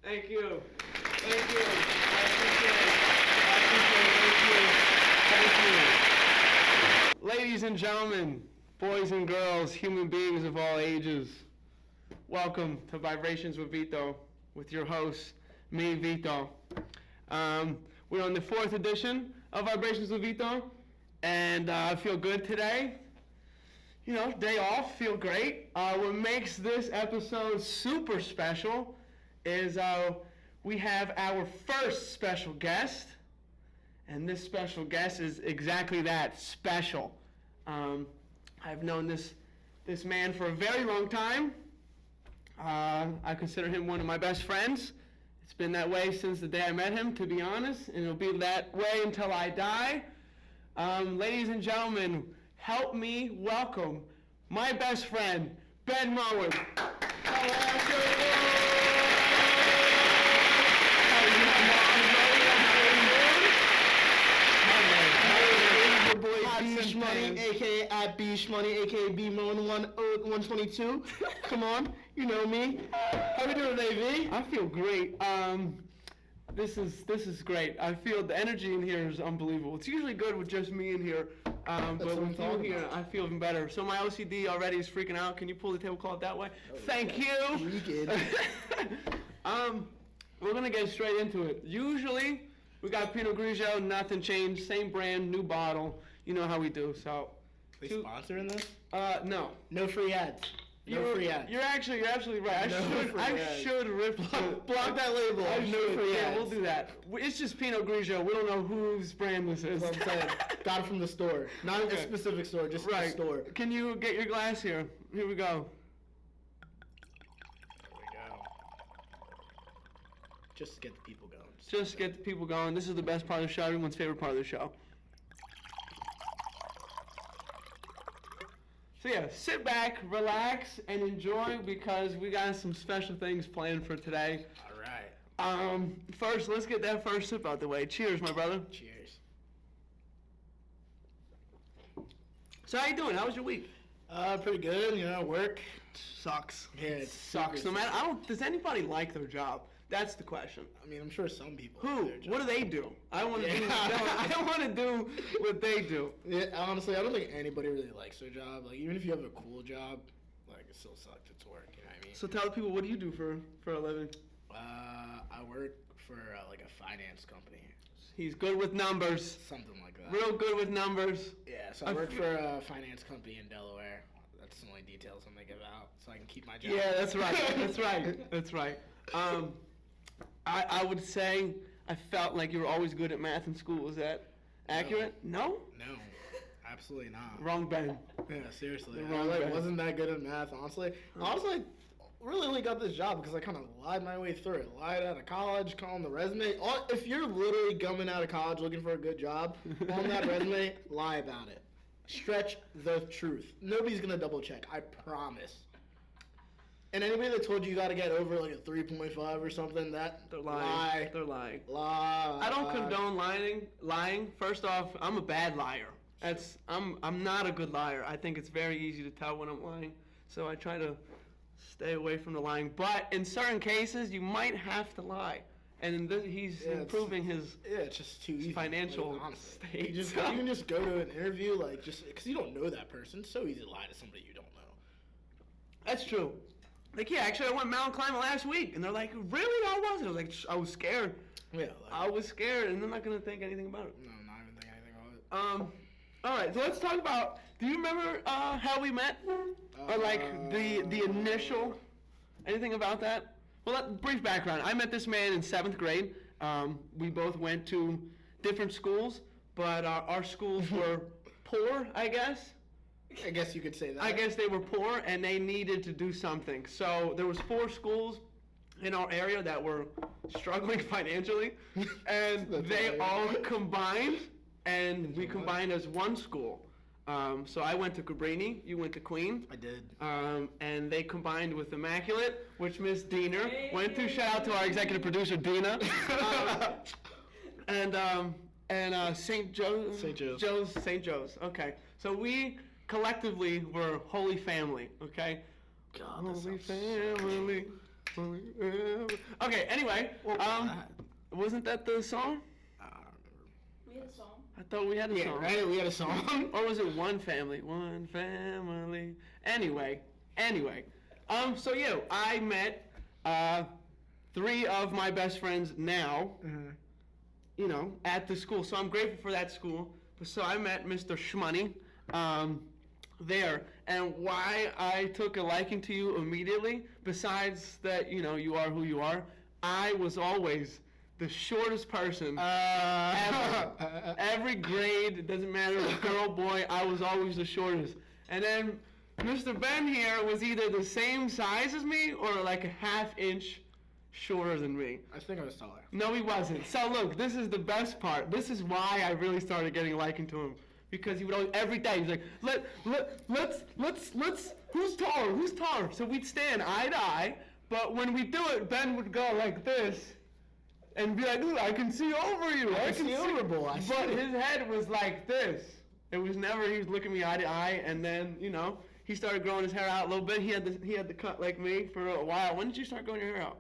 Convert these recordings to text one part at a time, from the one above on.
Thank you. Thank you. I appreciate it. Thank you. Ladies and gentlemen, boys and girls, human beings of all ages, welcome to Vibrations with Vito, with your host, me, Vito. We're on the 4th edition of Vibrations with Vito, and I feel good today. You know, day off, feel great. What makes this episode super special is we have our first special guest, and this special guest is exactly that, special. I've known this man for a very long time. I consider him one of my best friends. It's been that way since the day I met him, to be honest, and it'll be that way until I die. Ladies and gentlemen, help me welcome my best friend, Ben Mowen. Money, aka at B Shmoney, aka B Mowen 122. Come on, you know me. How we doing today, V? I feel great. This is great. I feel the energy in here is unbelievable. It's usually good with just me in here, but with you here, I feel even better. So my OCD already is freaking out. Can you pull the tablecloth that way? Oh, Thank you. You good. We're gonna get straight into it. Usually, we got Pinot Grigio, nothing changed, same brand, new bottle. You know how we do. So, they sponsoring this? No. No free ads. No free ads. You're absolutely right. I should rip block that label. No free ads. Yeah, we'll do that. It's just Pinot Grigio. We don't know whose brand this is. That's what I'm saying. Got it from the store. Not a specific store, just the store. Can you get your glass here? Here we go. There we go. Just to get the people going. Just get the people going. This is the best part of the show. Everyone's favorite part of the show. So yeah, sit back, relax, and enjoy because we got some special things planned for today. All right. First, let's get that first sip out the way. Cheers, my brother. Cheers. So how you doing? How was your week? Pretty good. You know, work sucks. Yeah, it sucks. No matter, does anybody like their job? That's the question. I mean, I'm sure some people. Who? Like their job. What do they do? I want to do. I don't want to do what they do. Yeah, honestly, I don't think anybody really likes their job. Like, even if you have a cool job, like, it still sucks. It's work. You know what I mean? So tell the people, what do you do for a living? I work for like a finance company. He's good with numbers. Something like that. Real good with numbers. Yeah, so I work for a finance company in Delaware. That's the only details I'm gonna give out, so I can keep my job. Yeah, that's right. That's right. That's right. I would say I felt like you were always good at math in school. Is that accurate? No? No, absolutely not. Wrong Ben. Yeah, seriously. Wrong I Ben. wasn't that good at math, honestly. Honestly, really only got this job because I kind of lied my way through it. Lied out of college, calling the resume. If you're literally gumming out of college looking for a good job, on that resume, lie about it. Stretch the truth. Nobody's going to double check. I promise. And anybody that told you got to get over like a 3.5 or something, they're lying. They're lying. Lie. I don't condone lying. First off, I'm a bad liar. I'm not a good liar. I think it's very easy to tell when I'm lying. So I try to stay away from the lying. But in certain cases, you might have to lie. And he's improving his it's just too easy. Financial state. You can just go to an interview like just because you don't know that person. It's so easy to lie to somebody you don't know. That's true. Like, yeah, actually, I went mountain climbing last week, and they're like, really? How was it? I was like, I was scared. Yeah. I was scared, and I'm not going to think anything about it. No, I'm not even thinking anything about it. All right, so let's talk about, do you remember how we met? Or, like, the initial, anything about that? Well, brief background. I met this man in 7th grade. We both went to different schools, but our schools were poor, I guess. I guess you could say that. I guess they were poor and they needed to do something. So there was 4 schools in our area that were struggling financially, and they all combined, and we combined as one school. So I went to Cabrini, you went to Queen. I did. And they combined with Immaculate, which Miss Diener went to. Shout out to our executive producer, Dina. And St. Joe's. St. Joe's. Okay. So we collectively were Holy Family. Okay. God, Holy Family. Holy Family. Okay, anyway, wasn't that the song? I don't remember. We had a song. I thought we had a Yeah, song. right? We had a song. Or was it One Family? One Family. Anyway. So yeah, I met 3 of my best friends now, you know, at the school. So I'm grateful for that school. So I met Mr. Shmoney there. And why I took a liking to you immediately, besides that, you know, you are who you are, I was always the shortest person ever. Every grade, it doesn't matter, girl, boy, I was always the shortest. And then Mr. Ben here was either the same size as me or like a ½ inch shorter than me. I think I was taller. No, he wasn't. So look, this is the best part. This is why I really started getting a liking to him. Because he would always, every day, he's like, let's, who's taller? So we'd stand eye to eye, but when we do it, Ben would go like this, and be like, ooh, I can see over you. I can see over, boy. But his head was like this. It was never, he was looking me eye to eye, and then, you know, he started growing his hair out a little bit. He had the cut like me for a while. When did you start growing your hair out?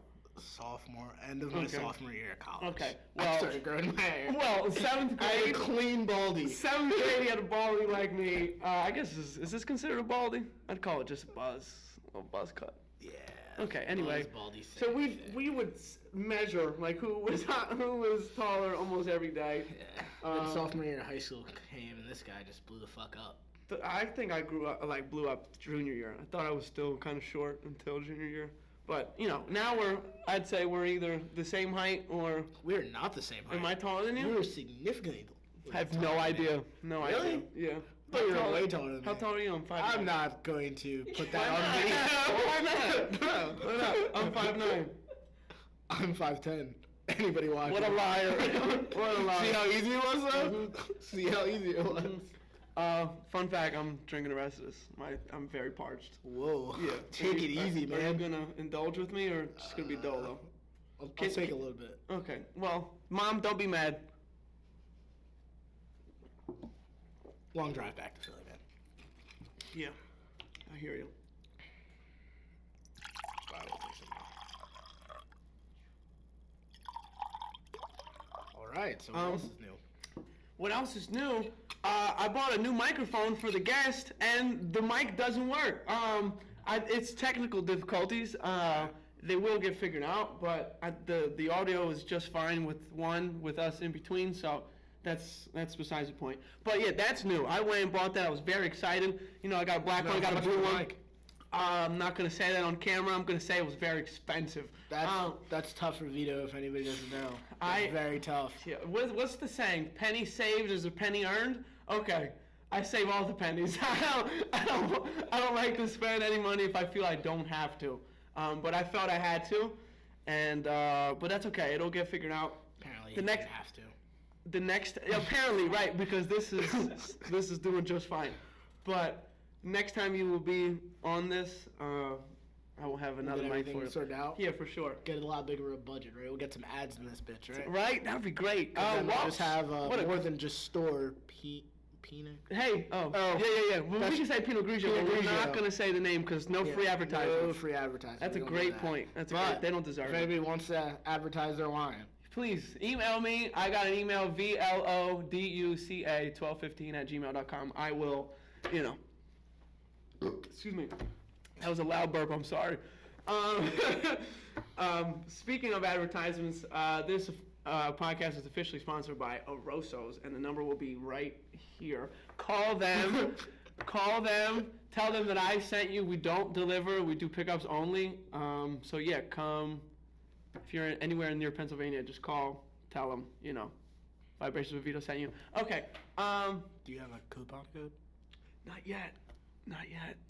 End of my sophomore year of college. Okay. I started growing my hair. Well, 7th grade. I had a clean baldy. 7th grade, he had a baldy like me. I guess, is this considered a baldy? I'd call it just a little buzz cut. Yeah. Okay, anyway. Baldy, So we would measure, like, who was taller almost every day. Yeah. When sophomore year of high school came, and this guy just blew the fuck up. I think I blew up junior year. I thought I was still kind of short until junior year. But, you know, now I'd say we're either the same height or... We're not the same height. Am I taller than you? You're significantly I have no idea. No idea. Really? Yeah. But you're way taller than me. How tall are you? I'm 5'9". I'm not going to put that on me. Why not? Why not? I'm 5'9". I'm 5'10". Anybody watching? What a liar. What a liar. See how easy it was, though? See how easy it was? Fun fact, I'm drinking the rest of this. I'm very parched. Whoa. Yeah. Take it easy, Are you man. gonna indulge with me or just gonna be dull though? I'll take a little bit. Okay. Well, Mom, don't be mad. Long drive back to Philly, man. Yeah. I hear you. All right. So what else is new? What else is new? I bought a new microphone for the guest, and the mic doesn't work. It's technical difficulties. They will get figured out, but the audio is just fine with us in between, so that's besides the point. But yeah, that's new. I went and bought that. I was very excited. You know, I got a black one, I got a blue one. I'm not going to say that on camera. I'm going to say it was very expensive. That's tough for Vito if anybody doesn't know. It's very tough. Yeah, what's the saying? Penny saved is a penny earned? Okay. I save all the pennies. I don't like to spend any money if I feel I don't have to. But I felt I had to. And but that's okay. It'll get figured out. Apparently you don't have to. Apparently, right, because this is doing just fine. But next time you will be on this, I will have another mic for it. Sorted out? Yeah, for sure. Get a lot bigger of a budget, right? We'll get some ads in this bitch, right? Right? That would be great. We'll just have more than just store Pinot. Hey, yeah. Well, we can say Pinot Grigio, but we're not going to say the name because no free advertising. No free advertising. That's a great point. That's great. They don't deserve it. If anybody wants to advertise their wine, please email me. I got an email, VLODUCA1215@gmail.com. I will, excuse me. That was a loud burp. I'm sorry. Speaking of advertisements, this podcast is officially sponsored by Arosos, and the number will be right here. Call them. Call them. Tell them that I sent you. We don't deliver. We do pickups only. So yeah, come. If you're anywhere near Pennsylvania, just call. Tell them. Vibrations with Vito sent you. Okay. Do you have a coupon code? Not yet.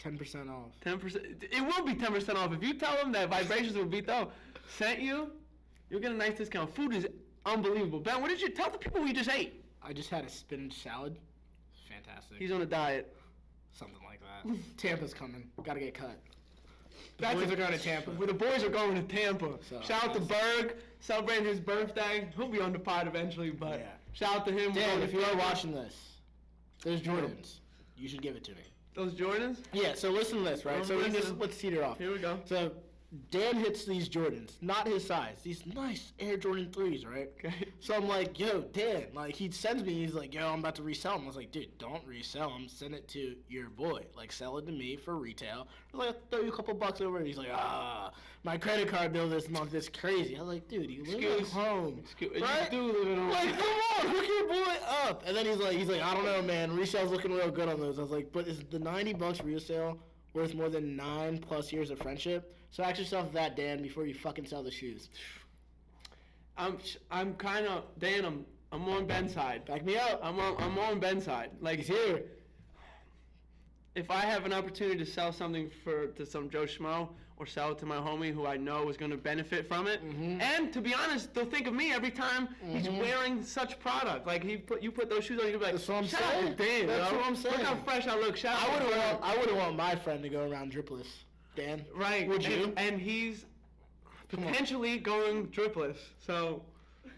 10% off. 10%. It will be 10% off. If you tell them that Vibrations with Vito sent you, you'll get a nice discount. Food is unbelievable. Ben, what did you tell the people we just ate? I just had a spinach salad. Fantastic. He's on a diet. Something like that. Tampa's coming. Gotta get cut. The boys are going to Tampa. The boys are going to Tampa. So, shout out to Berg, celebrating his birthday. He'll be on the pod eventually, but shout out to him. Dan, if you are watching this, there's Jordans. You should give it to me. Those Jordans? Yeah, so listen to this, right? So let's teeter off. Here we go. So Dan hits these Jordans, not his size. These nice Air Jordan 3s, right? Okay. So I'm like, yo, Dan. Like, he sends me, he's like, yo, I'm about to resell them. I was like, dude, don't resell them. Send it to your boy. Like, sell it to me for retail. I was like, I'll throw you a couple bucks over. He's like, my credit card bill this month is crazy. I was like, dude, you live at home. Right? You do live at home. Like, come on, hook your boy up. And then he's like, I don't know, man. Resale's looking real good on those. I was like, but is the $90 resale worth more than 9+ years of friendship? So ask yourself that, Dan, before you fucking sell the shoes. I'm kind of Dan. I'm on Ben's side. Back me up. I'm on Ben's side. Like, He's here. if I have an opportunity to sell something to some Joe Schmo or sell it to my homie who I know is going to benefit from it, and to be honest, they'll think of me every time he's wearing such product. Like you put those shoes on, you'll be like, That's what I'm shout out saying. to Dan, That's bro. what I'm saying. Look how fresh I look. Shout out to Dan. I wouldn't want my friend to go around dripless, Dan. Right. Would you? And he's potentially going dripless, so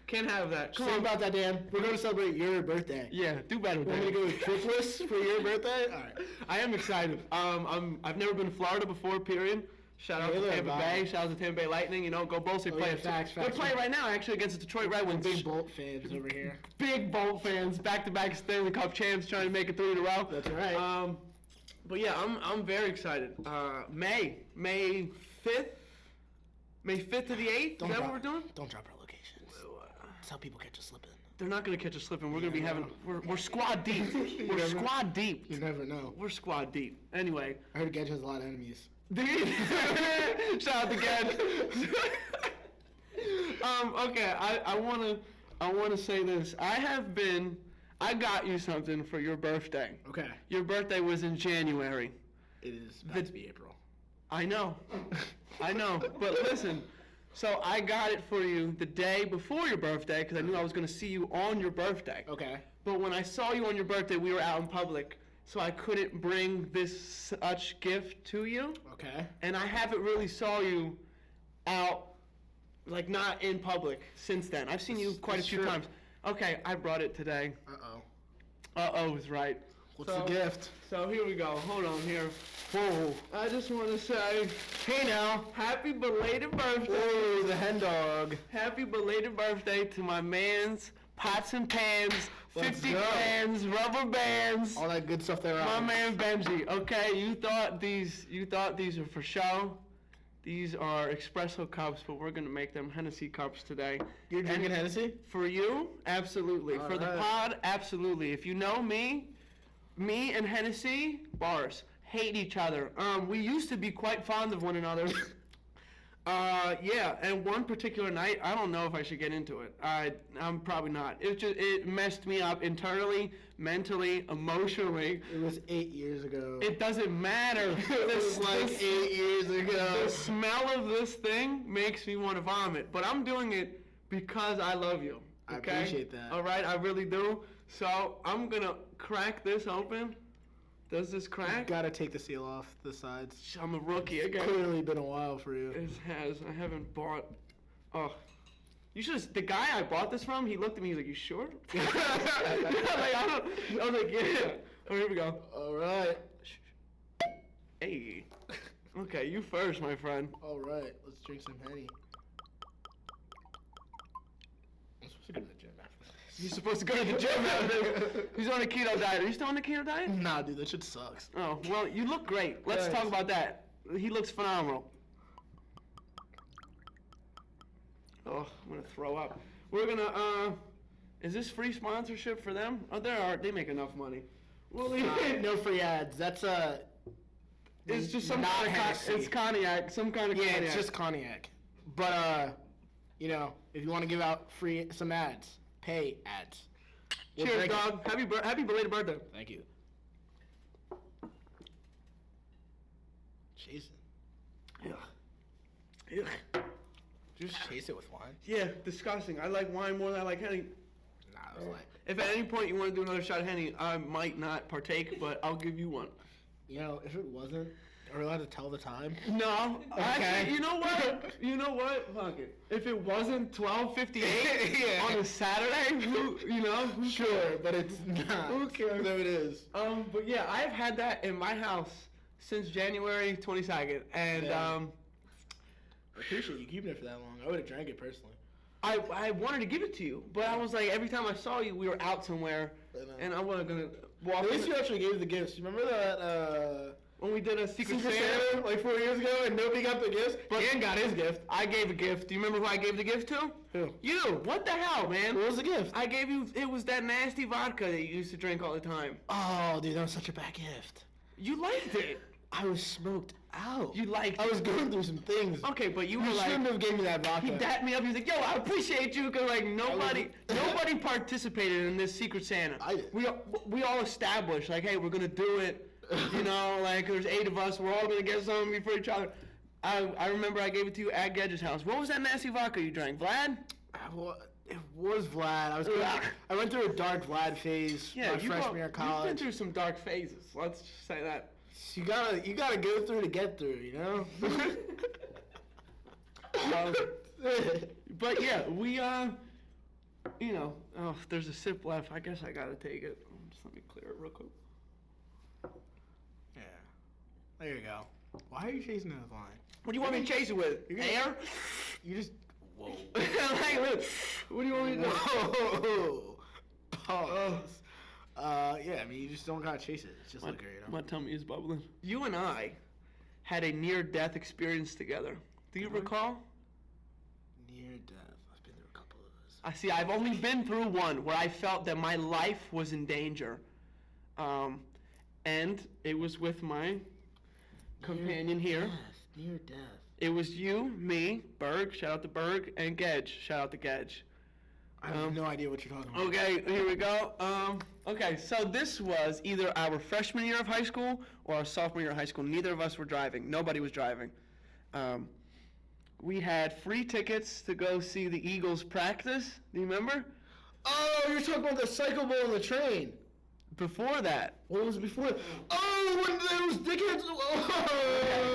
can't have that. Say about that, Dan. We're going to celebrate your birthday. Yeah, do better. Want me to go with dripless for your birthday? All right. I am excited. I've never been to Florida before. Period. Shout out to Tampa Bay. Shout out to Tampa Bay Lightning. You know, go Bolts. They play. They're playing right now, actually, against the Detroit Red Wings. Big Bolt fans over here. Big Bolt fans. Back-to-back Stanley Cup champs, trying to make it 3 in a row. That's right. But yeah, I'm very excited. May 5th. May 5th to the 8th. Is that what we're doing? Don't drop our locations. That's how people catch us slipping. They're not gonna catch us slipping. We're gonna be having. We're squad deep. We're squad deep. You never know. We're squad deep. Anyway. I heard Gedge has a lot of enemies. Shout out to Gedge. Okay, I wanna say this. I got you something for your birthday. Okay. Your birthday was in January. It is about to be April. I know. But listen. So I got it for you the day before your birthday because I knew I was going to see you on your birthday. Okay. But when I saw you on your birthday, we were out in public, so I couldn't bring this such gift to you. Okay. And I haven't really saw you out, like not in public since then. I've seen you quite a few times. Okay, I brought it today. Uh-oh is right. What's the gift? So here we go. Hold on here. Whoa. I just want to say, hey now, happy belated birthday. Whoa, the hen dog. Happy belated birthday to my man's pots and pans, Let's 50 go. cans, rubber bands. All that good stuff there. My man Benji. Okay, you thought these were for show. These are espresso cups, but we're gonna make them Hennessy cups today. You're drinking Hennessy? For you, absolutely. For the pod, absolutely. If you know me and Hennessy, bars, hate each other. We used to be quite fond of one another. Yeah, and one particular night, I don't know if I should get into it. I'm probably not. It messed me up internally, mentally, emotionally. It was 8 years ago. It doesn't matter. It was like 8 years ago. The smell of this thing makes me want to vomit, but I'm doing it because I love you. Okay? I appreciate that. All right, I really do. So I'm gonna crack this open. Does this crack? You gotta take the seal off the sides. I'm a rookie again. Clearly been a while for you. It has. I haven't bought. Oh, you should. The guy I bought this from, he looked at me. He's like, "You sure?" I was like, "Yeah." Oh, here we go. All right. Hey. Okay, you first, my friend. All right. Let's drink some Henny. I'm supposed to go to the gym after this. He's supposed to go to the gym after. He's on a keto diet. Are you still on the keto diet? Nah, dude, that shit sucks. Oh, well, you look great. Let's talk about that. He looks phenomenal. Oh, I'm gonna throw up. We're gonna, is this free sponsorship for them? Oh, they make enough money. Well, No free ads. That's it's just some not kind of Hennessy. it's cognac, some kind of Yeah, cognac. it's just cognac. But you know, if you want to give out some ads, pay ads. We'll Cheers, drink it. dog. Happy belated birthday. Thank you. Chase it. Ugh. Just chase it with wine. Yeah, disgusting. I like wine more than I like Henny. Nah, it was like, If at any point you want to do another shot of Henny, I might not partake, but I'll give you one. you know, if it wasn't, are we allowed to tell the time? No. Okay. Actually, you know what? Fuck it. If it wasn't 12:58 Yeah. on a Saturday, who Sure, but it's not. Who cares? No, it is. But yeah, I've had that in my house since January 22nd, and Yeah. I appreciate you keeping it for that long. I would have drank it personally. I wanted to give it to you, but I was like, every time I saw you, we were out somewhere, and I wasn't gonna walk. At least you actually gave the gifts. You remember that when we did a Secret Santa Santa like 4 years ago, and nobody got the gifts? But Dan got his gift. I gave a gift. Do you remember who I gave the gift to? Who? You. What the hell, man? What was the gift? I gave you. It was that nasty vodka that you used to drink all the time. Oh, dude, that was such a bad gift. You liked it. I was smoked out. You liked I it. was going through some things. Okay, but you were You like. shouldn't have gave me that vodka. He dapped me up. He was like, "Yo, I appreciate you," because like nobody participated in this Secret Santa. I did. We all established like, hey, we're gonna do it. You know, like there's 8 of us. We're all gonna get something for each other. I remember I gave it to you at Gedge's house. What was that nasty vodka you drank, Vlad? It was Vlad. I went through a dark Vlad phase my freshman year of college. You've been through some dark phases. Let's just say that. You gotta go through to get through, you know? But yeah, we you know, oh, there's a sip left. I guess I gotta take it. Just let me clear it real quick. Yeah. There you go. Why are you chasing that line? What do you want me to chase it with? Air? You just... Whoa. Like, what do you want me to do? Whoa. Pause. Yeah, I mean, you just don't gotta chase it. It's just liquor, you know? My tummy is bubbling. You and I had a near-death experience together. Do you recall? Near death. I've been through a couple of those. I see. I've only been through one where I felt that my life was in danger, and it was with my companion here. Near death. It was you, me, Berg. Shout out to Berg, and Gedge. Shout out to Gedge. I have no idea what you're talking about. Okay, here we go. Okay, so this was either our freshman year of high school or our sophomore year of high school. Neither of us were driving. Nobody was driving. We had free tickets to go see the Eagles practice. Do you remember? Oh, you're talking about the cycle ball on the train. Before that. What was before? Oh, when those dickheads... Oh.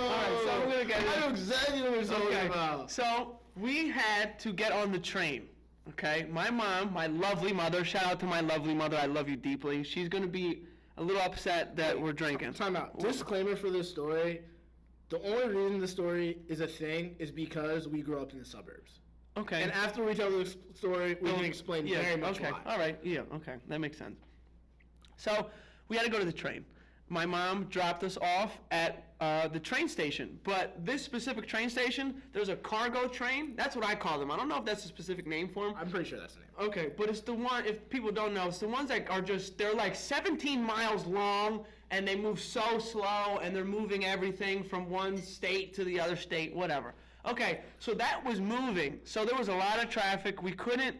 All right, so we're going to get I know exactly what you're talking about. So we had to get on the train. Okay, my mom, my lovely mother, shout out to my lovely mother, I love you deeply. She's going to be a little upset that we're drinking. Time out. Disclaimer for this story, the only reason the story is a thing is because we grew up in the suburbs. Okay. And after we tell the story, we can explain very much okay. why. All right, yeah, okay, that makes sense. So we had to go to the train. My mom dropped us off at the train station, but this specific train station, there's a cargo train. That's what I call them. I don't know if that's a specific name for them. I'm pretty sure that's the name. Okay, but it's the one, if people don't know, it's the ones that are just, they're like 17 miles long, and they move so slow, and they're moving everything from one state to the other state, whatever. Okay, so that was moving. So there was a lot of traffic. We couldn't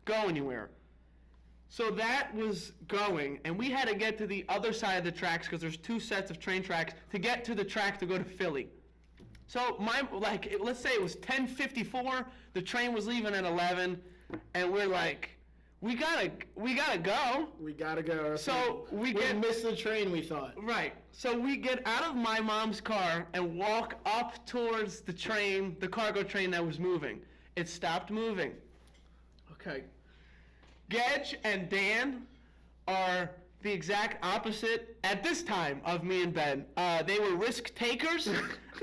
go anywhere. So that was going, and we had to get to the other side of the tracks because there's 2 sets of train tracks to get to the track to go to Philly. So let's say it was 10:54. The train was leaving at 11, and we're like, we gotta go. We gotta go. So we missed the train, we thought. Right. So we get out of my mom's car and walk up towards the train, the cargo train that was moving. It stopped moving. Okay. Gedge and Dan are the exact opposite at this time of me and Ben. They were risk takers,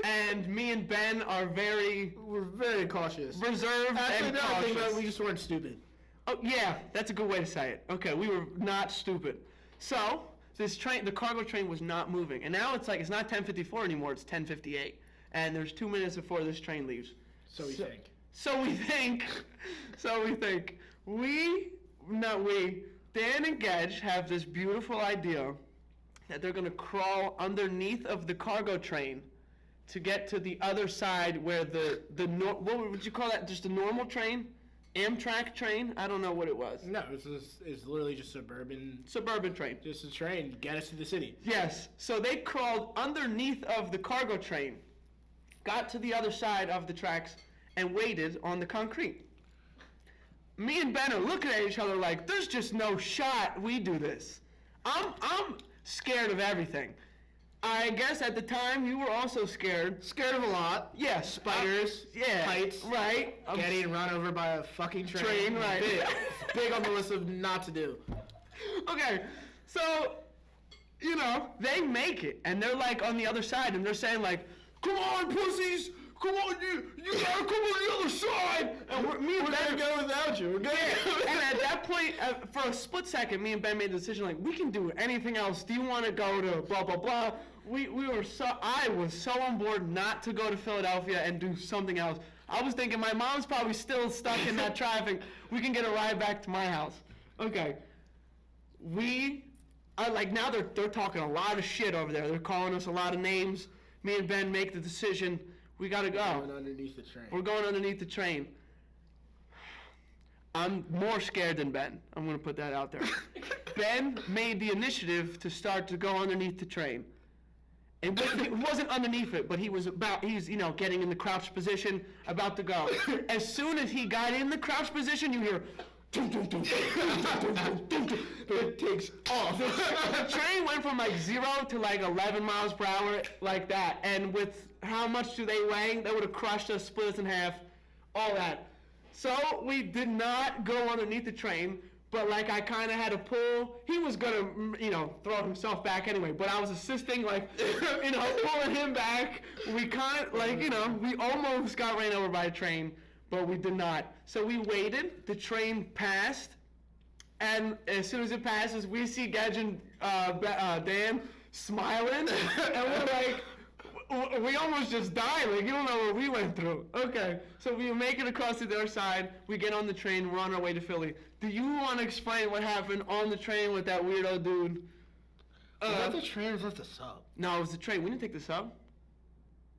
and me and Ben are we're very cautious. Reserved and cautious. We just weren't stupid. Oh yeah, that's a good way to say it. Okay, we were not stupid. So this train, the cargo train, was not moving, and now it's not 10:54 anymore. It's 10:58, and there's 2 minutes before this train leaves. So we think. Dan and Gedge have this beautiful idea that they're going to crawl underneath of the cargo train to get to the other side where what would you call that? Just a normal train? Amtrak train? I don't know what it was. No, it's literally just suburban train. Just a train, get us to the city. Yes. So they crawled underneath of the cargo train, got to the other side of the tracks, and waited on the concrete. Me and Ben are looking at each other like, there's just no shot we do this. I'm scared of everything. I guess at the time you were also scared. Scared of a lot. Yeah. Spiders. Yeah. Heights. Right. Getting run over by a fucking train. Right. Big on the list of not to do. Okay. So, they make it. And they're like on the other side and they're saying like, come on, pussies. come on, you gotta come on the other side. And me and We're Ben gonna go without you. We're gonna go without and at that point, for a split second, me and Ben made the decision, like, we can do anything else. Do you want to go to blah, blah, blah? I was so on board not to go to Philadelphia and do something else. I was thinking my mom's probably still stuck in that traffic. We can get a ride back to my house. Okay. Now they're talking a lot of shit over there. They're calling us a lot of names. Me and Ben make the decision. We gotta go. We're going underneath the train. We're going underneath the train. I'm more scared than Ben. I'm going to put that out there. Ben made the initiative to start to go underneath the train. And he wasn't underneath it, but he's getting in the crouch position, about to go. As soon as he got in the crouch position, you hear, it takes off. The train went from like 0 to like 11 miles per hour, like that. And with how much do they weigh? That would have crushed us, split us in half, all that. So we did not go underneath the train, but like I kind of had to pull. He was gonna, throw himself back anyway, but I was assisting, pulling him back. We we almost got ran over by a train, but we did not. So we waited. The train passed, and as soon as it passes, we see Gage and Dan smiling, and we're like, we almost just died. Like, you don't know what we went through. Okay, so we make it across to the other side. We get on the train. We're on our way to Philly. Do you want to explain what happened on the train with that weirdo dude? Was that the train or was that the sub? No, it was the train. We didn't take the sub.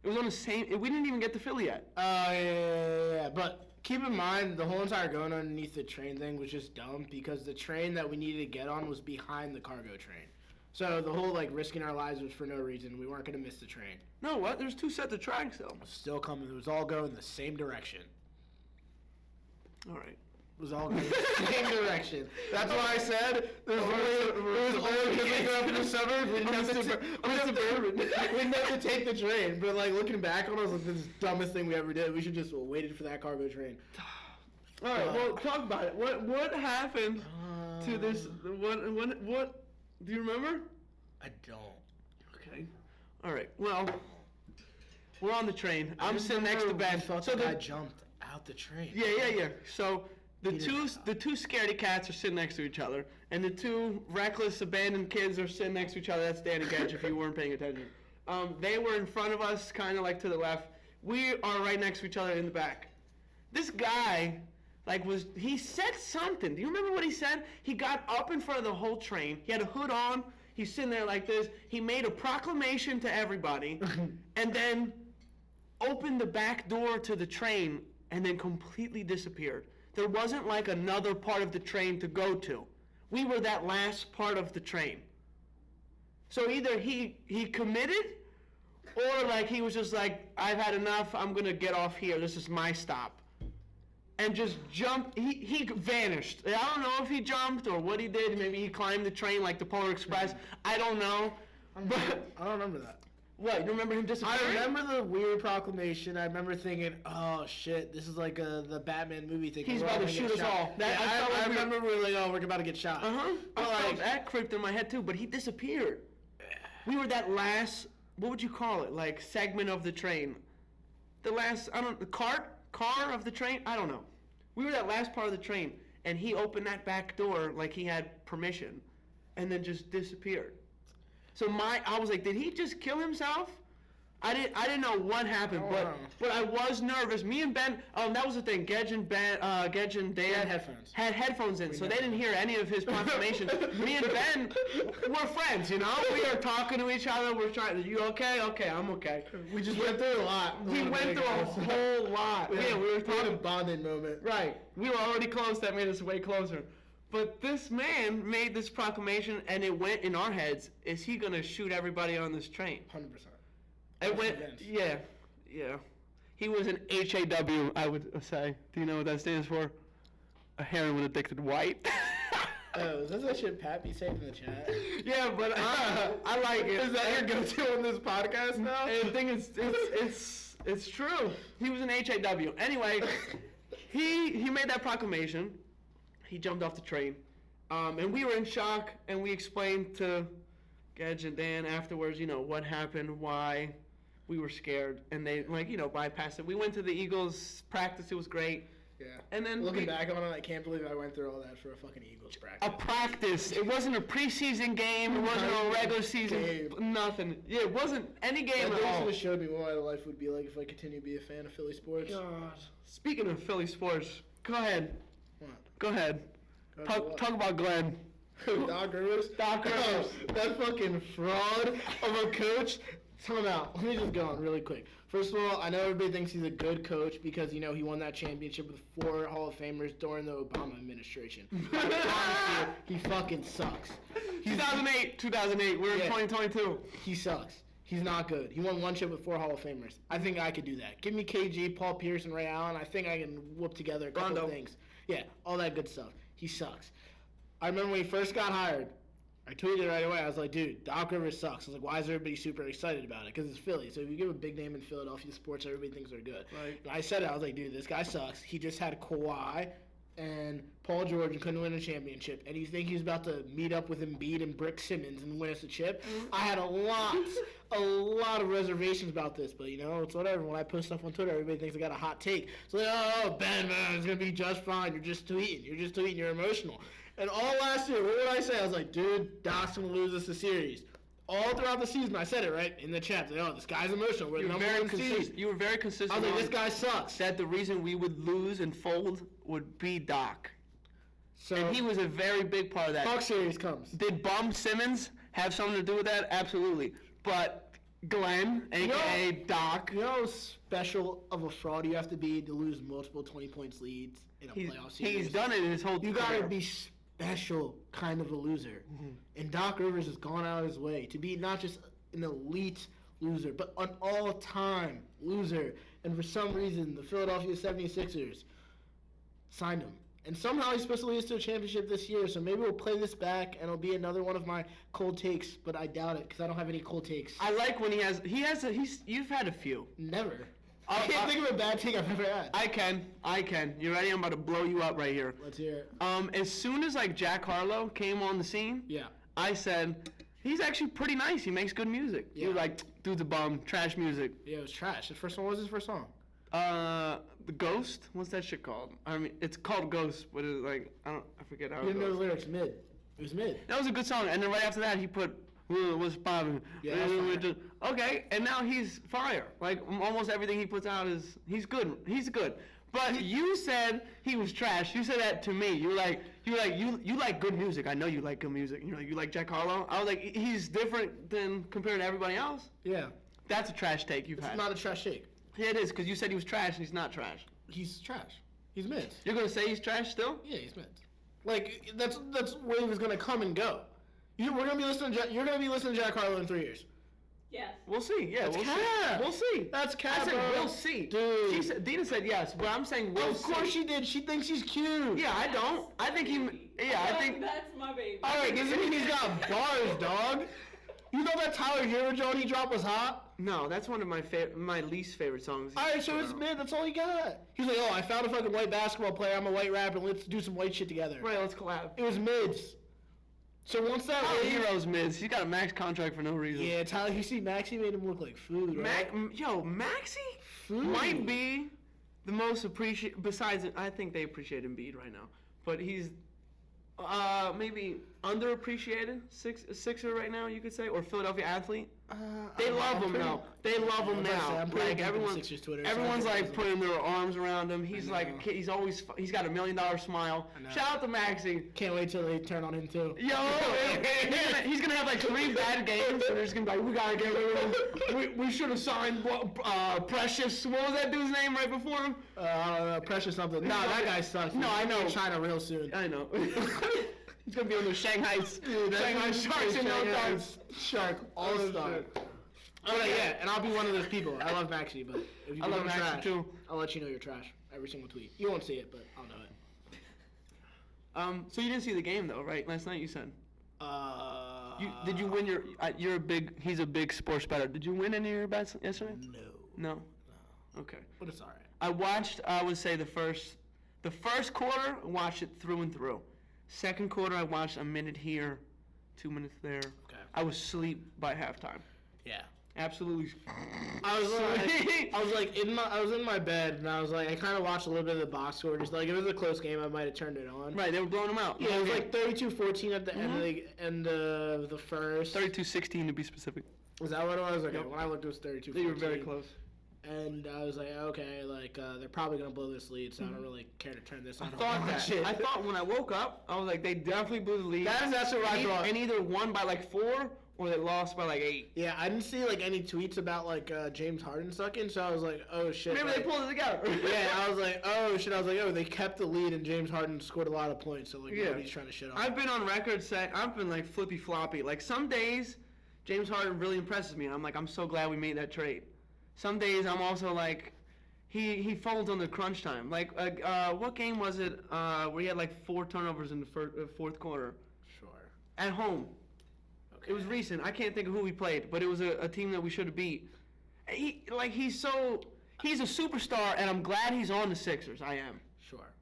It was on the same. We didn't even get to Philly yet. Yeah. But keep in mind, the whole entire going underneath the train thing was just dumb because the train that we needed to get on was behind the cargo train. So the whole risking our lives was for no reason. We weren't gonna miss the train. No, what? There's 2 sets of tracks though. It was still coming. It was all going the same direction. All right. It was all going the same direction. That's why I said it was only because we grew up in the suburbs. We didn't have to take the train. But looking back on it, I was like, this is the dumbest thing we ever did. We should just waited for that cargo train. All right. Well, talk about it. What happened to this? What? Do you remember? I don't. Okay. All right. Well, we're on the train. I'm sitting next to Ben. So the guy jumped out the train. Yeah. So the two scaredy cats are sitting next to each other, and the 2 reckless, abandoned kids are sitting next to each other. That's Dan and Gage, if you weren't paying attention. They were in front of us, kind of to the left. We are right next to each other in the back. This guy. He said something. Do you remember what he said? He got up in front of the whole train. He had a hood on. He's sitting there like this. He made a proclamation to everybody and then opened the back door to the train and then completely disappeared. There wasn't another part of the train to go to. We were that last part of the train. So either he committed or he was just I've had enough. I'm going to get off here. This is my stop. And just jumped. He vanished. I don't know if he jumped or what he did. Maybe he climbed the train like the Polar Express. I don't know. But I don't remember that. What? You remember him disappearing? I remember the weird proclamation. I remember thinking, oh shit, this is the Batman movie thing. He's about to shoot us all. I remember we were we're about to get shot. That creeped in my head too, but he disappeared. We were that last, what would you call it? Segment of the train. The last, car of the train? I don't know. We were that last part of the train, and he opened that back door like he had permission, and then just disappeared. So I was like, did he just kill himself? I didn't know what happened, but I was nervous. Me and Ben, that was the thing. Gage and Dan had headphones in, so they didn't hear any of his proclamations. Me and Ben, we're friends, We are talking to each other. We're trying. You okay? Okay, I'm okay. We just went through a lot. We went through a whole lot. Yeah, we were talking. A bonding moment. Right. We were already close. That made us way closer. But this man made this proclamation, and it went in our heads. Is he gonna shoot everybody on this train? 100%. It went, yeah. He was an HAW, I would say. Do you know what that stands for? A heroin addicted white. Oh, is that that shit Pat be saying in the chat? Yeah, but I like it. Is that your go-to on this podcast now? And the thing is, it's true. He was an HAW. Anyway, he made that proclamation. He jumped off the train, and we were in shock. And we explained to Gage and Dan afterwards, what happened, why we were scared, and they bypassed it. We went to the Eagles practice; it was great. Yeah. And then looking back on it, I can't believe I went through all that for a fucking Eagles practice. A practice. It wasn't a preseason game. It wasn't a regular season. Nothing. Yeah, it wasn't any game at all. That showed me what my life would be like if I continued to be a fan of Philly sports. God. Speaking of Philly sports, go ahead. What? Go ahead. Talk about Glenn. Doc Rivers? Doc Rivers. That fucking fraud of a coach. Tell him out. Let me just go on really quick. First of all, I know everybody thinks he's a good coach because, he won that championship with 4 Hall of Famers during the Obama administration. Honestly, he fucking sucks. 2008. We're in 2022. He sucks. He's not good. He won 1 chip with 4 Hall of Famers. I think I could do that. Give me KG, Paul Pierce, and Ray Allen. I think I can whoop together a couple of things. Yeah, all that good stuff. He sucks. I remember when he first got hired, I tweeted right away. I was like, dude, Doc Rivers sucks. I was like, why is everybody super excited about it? Because it's Philly. So if you give a big name in Philadelphia sports, everybody thinks they're good. Right. And I said it. I was like, dude, this guy sucks. He just had Kawhi and Paul George and couldn't win a championship. And you think he's about to meet up with Embiid and Brick Simmons and win us a chip? I had a lot of reservations about this. But, it's whatever. When I post stuff on Twitter, everybody thinks I got a hot take. So, Ben, it's going to be just fine. You're just tweeting. You're emotional. And all last year, what did I say? I was like, dude, Doc's going to lose us a series. All throughout the season, I said it, right? In the chat. Like, this guy's emotional. We're the number 1 seed. You were very consistent. I was like, this guy sucks. That the reason we would lose and fold would be Doc. So, and he was a very big part of that. Doc series comes. Did Bum Simmons have something to do with that? Absolutely. But Glenn, a.k.a. Doc. You know how special of a fraud you have to be to lose multiple 20-points leads in a playoff series? He's done it in his whole career. You got to be special kind of a loser. Mm-hmm. And Doc Rivers has gone out of his way to be not just an elite loser, but an all-time loser. And for some reason, the Philadelphia 76ers signed him. And somehow he's supposed to lead us to a championship this year, so maybe we'll play this back, and it'll be another one of my cold takes, but I doubt it, because I don't have any cold takes. I like when you've had a few. Never. I can't think of a bad take I've ever had. I can. You ready? I'm about to blow you up right here. Let's hear it. As soon as, Jack Harlow came on the scene, yeah, I said, he's actually pretty nice. He makes good music. Yeah. You were like, dude's a bum. Trash music. Yeah, it was trash. His first song, what was his first song? The Ghost? What's that shit called? I mean, it's called Ghost, but it's I forget how it goes. You didn't know the lyrics, mid. It was mid. That was a good song, and then right after that, he put, what's poppin'? Yeah, that's fire. Okay, and now he's fire. Almost everything he puts out he's good. He's good. But you said he was trash. You said that to me. You like good music. I know you like good music. You like Jack Harlow. I was like, he's different than compared to everybody else. Yeah. That's a trash take you've had. It's not a trash take. Yeah, it is, because you said he was trash, and he's not trash. He's trash. He's mid. You're going to say he's trash still? Yeah, he's mid. That's where he was going to come and go. You're going to be listening to Jack Harlow in 3 years. Yes. We'll see. Yeah, That's we'll see. That's cap, I said bro. we'll see. Dude. Dina said yes, but I'm saying we'll see. Of course she did. She thinks he's cute. Yeah, I don't. I think I think... That's my baby. All right, doesn't mean he's got bars, dog. You know that Tyler Hero joint he dropped was hot? No, that's one of my least favorite songs. All right, so it's mid. That's all he got. He's like, I found a fucking white basketball player. I'm a white rapper. Let's do some white shit together. Right, let's collab. It was mids. So once that Tyler Hero's mids. He's got a max contract for no reason. Yeah, Tyler. You see, Maxie made him look like food. Right? Maxie might be the most appreciated. Besides, I think they appreciate Embiid right now, but he's maybe underappreciated Sixer right now, you could say, or Philadelphia athlete. They love him now. They love him now. Everyone's putting their arms around him. He's he's got $1 million smile. Shout out to Maxie. Can't wait till they turn on him too. Yo, he's gonna have 3 bad games, and they're just gonna be like, we gotta get rid of him. We should have signed Precious. What was that dude's name right before him? Precious something. No, that guy sucks. No, I know. China real soon. I know. He's gonna be on the Shanghai Sharks in no time. Shark All-Star. Yeah, and I'll be one of those people. I love Maxie, but if you become trash, too. I'll let you know you're trash. Every single tweet. You won't see it, but I'll know it. So you didn't see the game though, right? Last night you said. Did you win your? He's a big sports bettor. Did you win any of your bets yesterday? No. Okay. But it's all right. I watched. I would say the first quarter. I watched it through and through. Second quarter, I watched a minute here, 2 minutes there. Okay. I was asleep by halftime. Yeah. Absolutely. I was in my bed and I was like, I kind of watched a little bit of the box score. Just like, if it was a close game, I might have turned it on. Right, they were blowing them out. Yeah, it was like 32-14 at the end of the first. 32-16 to be specific. Was that what it was? Okay, Yep. when I looked, it was 32-14. They were very close. And I was like, okay, like, they're probably going to blow this lead, so I don't really care to turn this on. I thought when I woke up, I was like, they definitely blew the lead. That's what I thought. And either won by like 4 or they lost by like 8. Yeah, I didn't see like any tweets about like James Harden sucking, so I was like, oh shit. Maybe they pulled it together. Yeah, I was like, oh shit. I was like, oh, they kept the lead and James Harden scored a lot of points, so like nobody's trying to shit on him. I've been on record saying, I've been like flippy floppy. Like some days, James Harden really impresses me, and I'm like, I'm so glad we made that trade. Some days I'm also like, he folds on the crunch time. Like, what game was it where he had like 4 turnovers in the fourth quarter? Sure. At home. Okay. It was recent. I can't think of who we played, but it was a team that we should have beat. He's a superstar, and I'm glad he's on the Sixers. I am. Sure.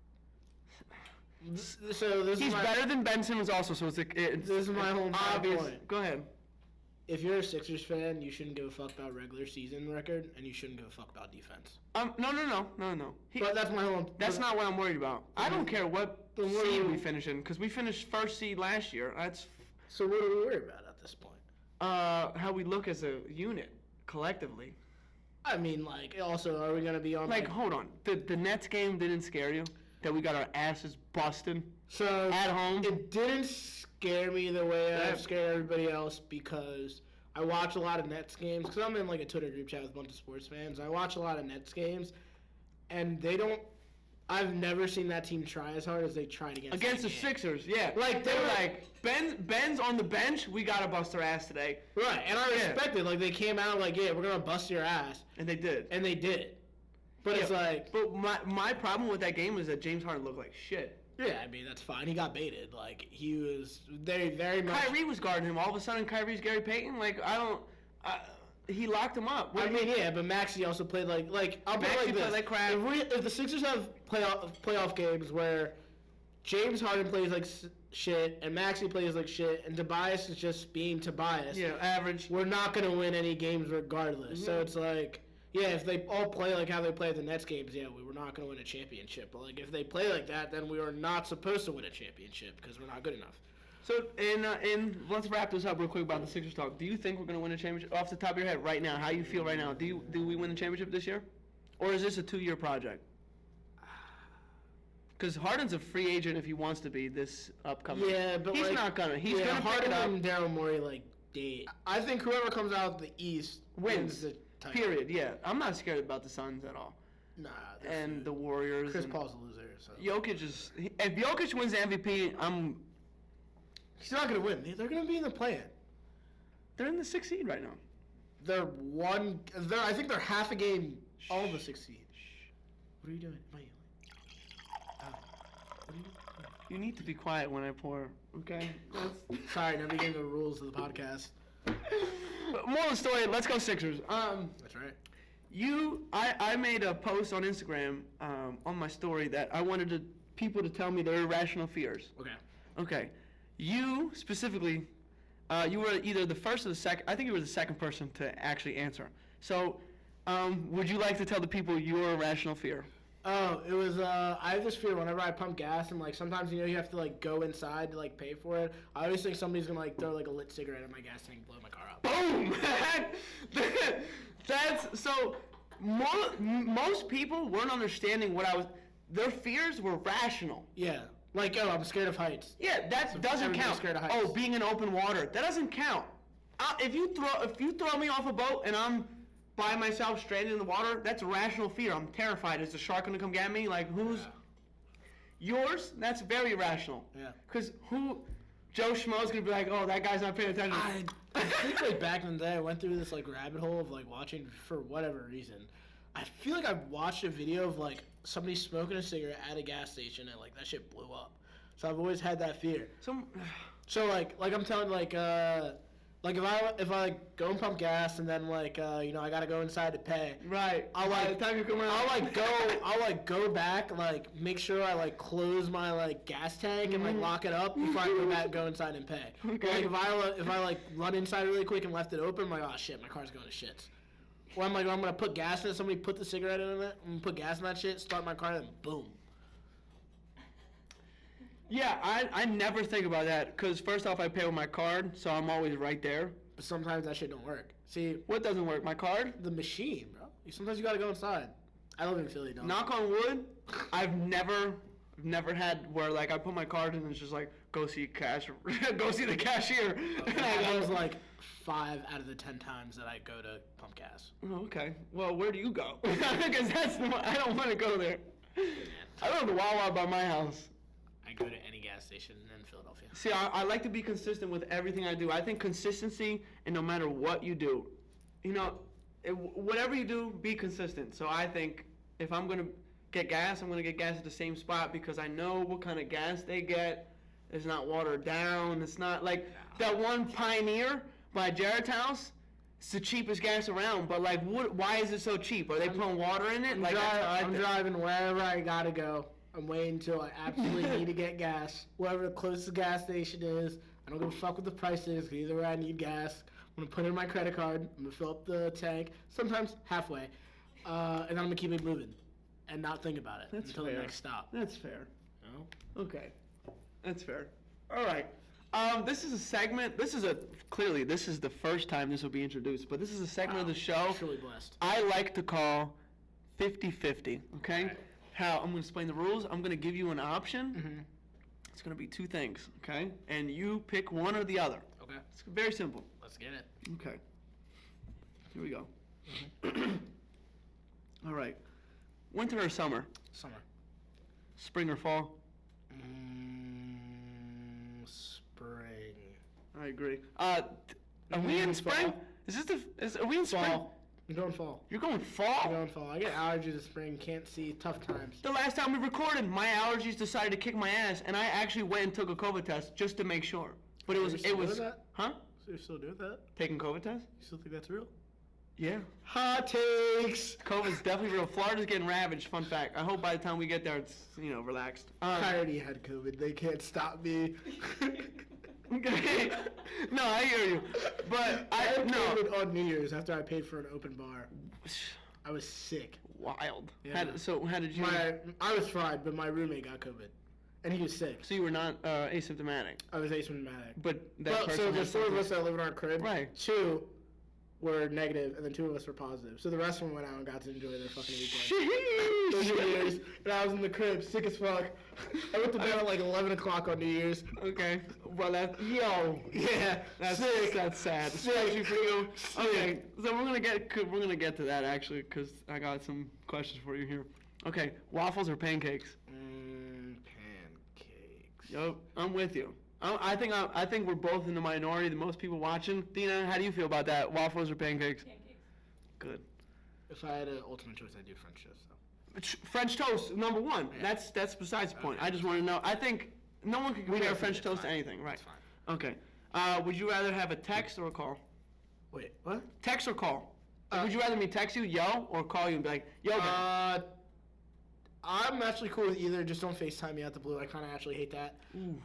So he's better than Ben Simmons also. So this is my whole obvious point. Go ahead. If you're a Sixers fan, you shouldn't give a fuck about regular season record, and you shouldn't give a fuck about defense. No. But that's my whole. That's not what I'm worried about. I don't care what seed we finish in, because we finished first seed last year. So what are we worried about at this point? How we look as a unit collectively. I mean, like, also, are we gonna be on? Like, hold on. The Nets game didn't scare you? That we got our asses busted. So at home. It didn't scare me the way I've scared everybody else, because I watch a lot of Nets games. Because I'm in like a Twitter group chat with a bunch of sports fans. I watch a lot of Nets games, and they don't. I've never seen that team try as hard as they tried against the Sixers. Yeah, like they were like, Ben's on the bench. We gotta bust their ass today. Right, and I respected. Like, they came out like, yeah, we're gonna bust your ass, and they did. But it's like, but my problem with that game is that James Harden looked like shit. Yeah, I mean, that's fine. He got baited. Like, he was very much. Kyrie was guarding him. All of a sudden, Kyrie's Gary Payton. Like, he locked him up. I mean, yeah, but Maxey also played like I'll put it like this. Like crap. If the Sixers have playoff games where James Harden plays like shit and Maxey plays like shit and Tobias is just being Tobias, average, we're not gonna win any games regardless. Mm-hmm. So it's like, yeah, if they all play like how they play at the Nets games, we were not gonna win a championship. But like, if they play like that, then we are not supposed to win a championship because we're not good enough. So, and let's wrap this up real quick about the Sixers talk. Do you think we're going to win a championship? Off the top of your head right now, how you feel right now? Do we win the championship this year? Or is this a 2-year project? Because Harden's a free agent if he wants to be this upcoming. Yeah, but he's not going to. He's going to Harden and Daryl Morey, date. I think whoever comes out of the East wins the title. Period, yeah. I'm not scared about the Suns at all. Nah. And the Warriors. Chris Paul's a loser. So. If Jokic wins the MVP, he's not going to win. They're going to be in the play-in. They're in the 6th seed right now. I think they're half a game all of the 6th seed. What are you doing? What are you doing? You need to be quiet when I pour, okay? Sorry, never gave the rules of the podcast. Moral of the story, let's go Sixers. That's right. I made a post on Instagram on my story that I wanted people to tell me their irrational fears. Okay. You specifically, you were either the first or the second. I think you were the second person to actually answer. So, would you like to tell the people your irrational fear? Oh, it was, I have this fear whenever I pump gas and, like, sometimes, you have to, like, go inside to, like, pay for it. I always think somebody's gonna, like, throw, like, a lit cigarette in my gas tank and blow my car up. Boom! That's, so, most people weren't understanding their fears were rational. Yeah. Like, I'm scared of heights. Yeah, that doesn't count. Scared of heights. Oh, being in open water, that doesn't count. If you throw me off a boat and I'm by myself stranded in the water, that's a rational fear. I'm terrified. Is the shark gonna come get me? Like, yours? That's very irrational. Yeah. Because Joe Schmo's gonna be like, oh, that guy's not paying attention. I think like back in the day, I went through this like rabbit hole of like watching for whatever reason. I feel like I've watched a video of like somebody smoking a cigarette at a gas station and like that shit blew up. So I've always had that fear. So like I'm telling Like if I like go and pump gas and then like I gotta go inside to pay. Right. I'll like time you come around. I'll go back, like make sure I like close my like gas tank and like lock it up before I go inside and pay. Okay. Like if I like run inside really quick and left it open, I'm like, oh shit, my car's going to shits. Or I'm like, I'm gonna put gas in it. Somebody put the cigarette in it. I'm gonna put gas in that shit. Start my car, and boom. Yeah, I never think about that because first off, I pay with my card, so I'm always right there. But sometimes that shit don't work. See, What doesn't work? My card? the machine, bro. Sometimes you gotta go inside. I live in Philly, don't. Knock on wood, I've never had where like I put my card in and it's just like go see go see the cashier. That was like 5 out of the 10 times that I go to pump gas. Oh, okay. Well, where do you go? Because I don't want to go there. I don't have the Wawa by my house. I go to any gas station in Philadelphia. See, I like to be consistent with everything I do. I think consistency, and no matter what you do, whatever you do, be consistent. So I think if I'm going to get gas, I'm going to get gas at the same spot because I know what kind of gas they get. It's not watered down. It's not like that one Pioneer by Jared's house. It's the cheapest gas around, but like, why is it so cheap? Are they putting water in it? I'm driving wherever I gotta go. I'm waiting until I absolutely need to get gas. Wherever the closest gas station is. I don't give a fuck what the price is. Either way, I need gas. I'm gonna put in my credit card. I'm gonna fill up the tank. Sometimes halfway, and then I'm gonna keep it moving, and not think about it until the next stop. That's fair. No? Okay, that's fair. All right. This is a segment. This is the first time this will be introduced, but this is a segment of the show I'm truly blessed. I like to call 50-50, okay? Right. How I'm going to explain the rules. I'm going to give you an option. Mm-hmm. It's going to be 2 things, okay? And you pick one or the other. Okay. It's very simple. Let's get it. Okay. Here we go. Mm-hmm. All right. Winter or summer? Summer. Spring or fall? Spring. I agree. Are we in spring? Fall. Are we in spring? Fall. I'm going fall. You're going fall? I'm going fall. I get allergies in spring. Can't see. Tough times. The last time we recorded, my allergies decided to kick my ass, and I actually went and took a COVID test just to make sure. But it was, doing that? huh? So you're still doing that? Taking COVID test? You still think that's real? Yeah. Hot takes. COVID's definitely real. Florida's getting ravaged. Fun fact. I hope by the time we get there, it's relaxed. I already had COVID. They can't stop me. Okay. No, I hear you. But I had COVID on New Year's after I paid for an open bar. I was sick. Wild. Yeah. How did you? I was fried, but my roommate got COVID, and he was sick. So you were not asymptomatic. I was asymptomatic. But so there's 4 of us that live in our crib. Right. 2 were negative, and then 2 of us were positive. So the rest of them went out and got to enjoy their fucking weekend. Those New Year's, and I was in the crib, sick as fuck. I went to bed at like 11 o'clock on New Year's. Okay. Well, Yeah, that's sick. That's sad, Sick. especially for you. Sick. Okay, so we're gonna get to that actually, because I got some questions for you here. Okay, waffles or pancakes? Pancakes. Yup, I'm with you. I think we're both in the minority. The most people watching. Dina, how do you feel about that? Waffles or pancakes? Pancakes. Good. If I had an ultimate choice, I'd do French toast though. French toast, number 1. Yeah. That's besides the point. Okay. I just want to know. I think no one can compare know French it's toast to fine. anything, right? It's fine. Okay. Would you rather have a text or a call? Wait, what? Text or call? Would you rather me text you, yo, or call you and be like, yo, man? I'm actually cool with either. Just don't FaceTime me out the blue. I kind of actually hate that. Ooh.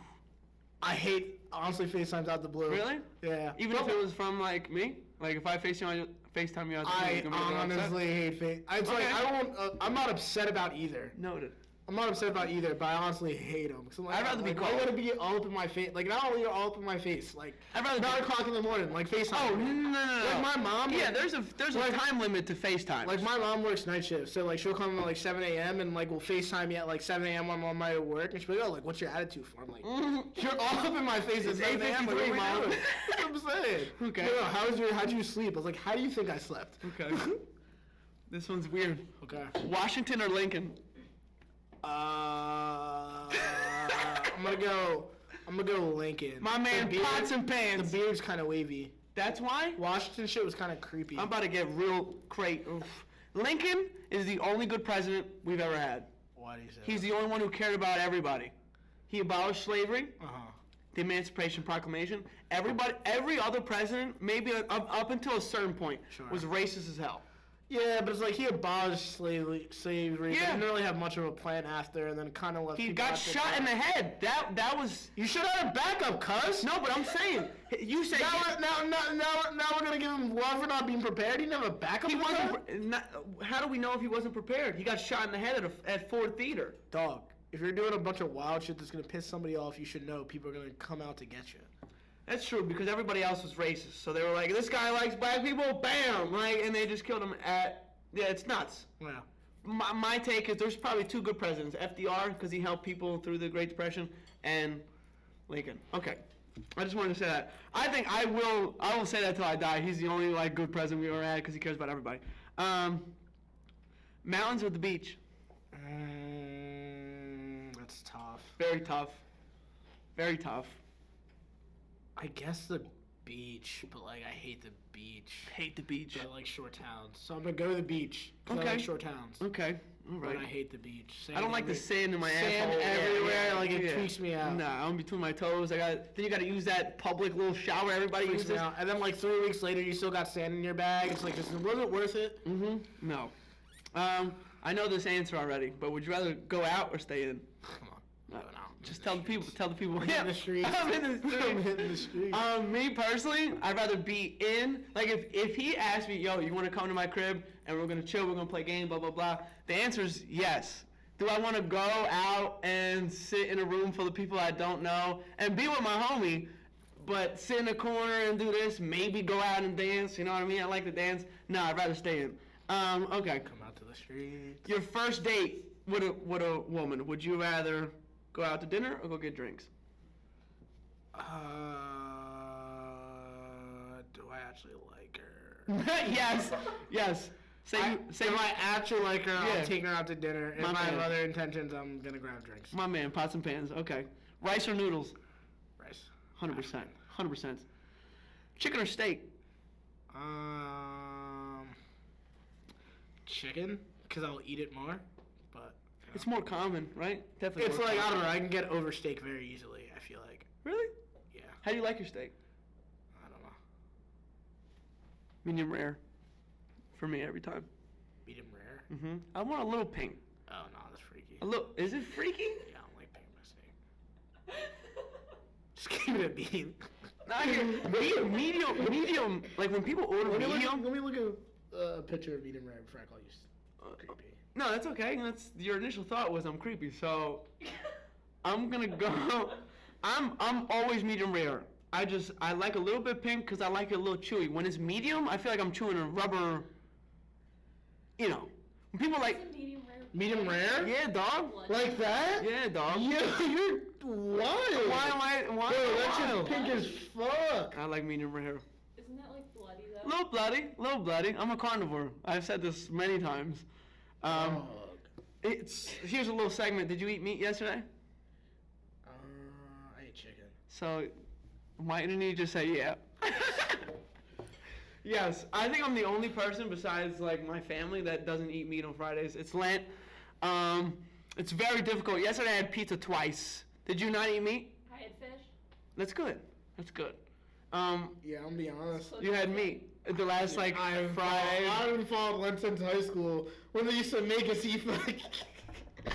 I hate, honestly, FaceTimes out the blue. Really? Yeah. Even if it was from like me? Like if I FaceTime you out the blue, I you're gonna be upset? honestly hate Face. It's Okay. like I won't. I'm not upset about either. Noted. I'm not upset about either, but I honestly hate them. Like, I'd rather be I called. want to be all up in my face. Like not only all up in my face. Like I'd rather 9 o'clock in the morning. Like FaceTime. Oh, no. Like my mom. Yeah, like, there's a like- time limit to FaceTime. Like my mom works night shift, so like she'll come at like 7 a.m. and like we'll FaceTime me at like 7 a.m. when I'm on my way to work, and she'll be like, "Oh, like what's your attitude for?" I'm like, "You're all up in my face at It's 7 a.m. Like, what are 8:53, we Mom." doing?" That's what I'm saying. Okay. No, how'd you sleep? I was like, "How do you think I slept?" Okay. This one's weird. Okay. Washington or Lincoln? I'm gonna go Lincoln. My man, The beard- pots and pans. The beard's kind of wavy. That's why? Washington shit was kind of creepy. I'm about to get real crate. Oof. Lincoln is the only good president we've ever had. Why do you say He's the only one who cared about everybody. He abolished slavery. Uh-huh. the Emancipation Proclamation, every other president, maybe up until a certain point, was racist as hell. Yeah, but it's like he abolished slavery. Yeah. But didn't really have much of a plan after, and then kind of left. He got shot in the head. That was. You should have had a backup, cuz. No, but I'm saying you say now we're gonna give him love for not being prepared. He didn't have a backup. he wasn't. How do we know if he wasn't prepared? He got shot in the head at Ford Theater. Dog. If you're doing a bunch of wild shit that's gonna piss somebody off, you should know people are gonna come out to get you. That's true, because everybody else was racist. So they were like, this guy likes black people, bam! Like, and they just killed him yeah, it's nuts. Yeah. My take is there's probably two good presidents. FDR, because he helped people through the Great Depression, and Lincoln. Okay. I just wanted to say that. I think I will say that till I die. He's the only, like, good president we ever had, because he cares about everybody. Mountains or the beach? That's tough. Very tough. Very tough. I guess the beach, but like I hate the beach. Hate the beach. I like shore towns, so I'm gonna go to the beach. Okay. I like shore towns. Okay. All right. But I hate the beach. I don't like the sand in my sand asshole. everywhere. Yeah, Like it tweaks me out. Nah, I'm between my toes. Then you got to use that public little shower everybody Tweaks me uses. out. And then like 3 weeks later, you still got sand in your bag. It's like, was it worth it? Mm-hmm. No. I know this answer already, but would you rather go out or stay in? Come on. No. Just tell the people. I'm in the streets. I'm in the streets. I'm in the streets. Me personally, I'd rather be in. Like if he asked me, yo, you want to come to my crib and we're gonna chill, we're gonna play game, blah blah blah. The answer is yes. Do I want to go out and sit in a room full of people I don't know and be with my homie, but sit in a corner and do this? Maybe go out and dance. You know what I mean? I like to dance. No, I'd rather stay in. Okay. Come out to the streets. Your first date with a woman, would you rather go out to dinner or go get drinks? Do I actually like her? yes. Say if I actually like her, Yeah. I'll take her out to dinner. If My I have man. other intentions, I'm gonna grab drinks. My man, pots and pans. Okay. Rice or noodles? Rice. 100%. 100%. Chicken or steak? Chicken, because I'll eat it more. But It's more common, right? Definitely. it's more like, I common. don't know, I can get over steak very easily, I feel like. Really? Yeah. How do you like your steak? I don't know. Medium rare. For me, every time. Medium rare? Mm-hmm. I want a little pink. Oh, no, that's freaky. A little. Is it freaky? Yeah, I don't like pink in my steak. Just keep it a bean. Not here. Medium. Like when people order medium. Let me look at a picture of medium rare before I call you creepy. No, that's okay. That's your initial thought was I'm creepy, so I'm gonna go. I'm always medium rare. I like a little bit pink because I like it a little chewy. When it's medium, I feel like I'm chewing a rubber. You know, when people like Medium rare? yeah, dog. Like that? Yeah, dog. Yeah, you're wild. Why am I? Why? Bro, am I that wild? shit's pink as fuck. I like medium rare. Isn't that like bloody though? Little bloody. I'm a carnivore. I've said this many times. Here's a little segment. Did you eat meat yesterday? I ate chicken. So, why didn't you just say yeah? Yes, I think I'm the only person besides like my family that doesn't eat meat on Fridays. It's Lent. It's very difficult. Yesterday I had pizza twice. Did you not eat meat? I had fish. That's good. That's good. Yeah, I'm gonna be honest. You had meat the last like I Friday. haven't followed Lent since high school when they used to make us eat like.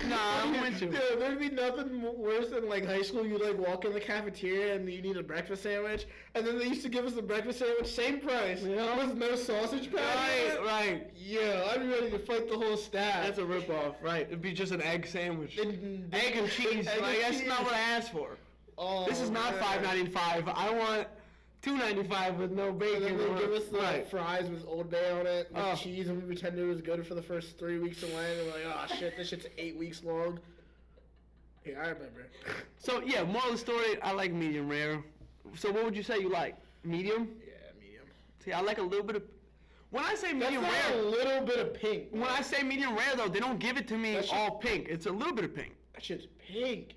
Nah, I'm with you. Dude, there'd be nothing worse than like high school. You like walk in the cafeteria and you need a breakfast sandwich, and then they used to give us the breakfast sandwich, same price, with no sausage patty. Right. Yeah, I'd be ready to fight the whole staff. That's a ripoff, right? It'd be just an egg sandwich. Egg and cheese. Egg Like, and that's cheese. not what I asked for. Oh, This is not man. $5.95. I want $2.95 with no And bacon. then they give us the right. fries with Old Bay on it, with Oh. cheese, and we pretend it was good for the first 3 weeks of Lent. And we're like, oh shit, this shit's 8 weeks long. Yeah, I remember. So yeah, moral of the story, I like medium rare. So what would you say you like? Medium? Yeah, medium. See, I like a little bit of. When I say That's medium not rare, a little bit of pink. when I say medium rare though, they don't give it to me That shit- all pink. It's a little bit of pink. That shit's pink.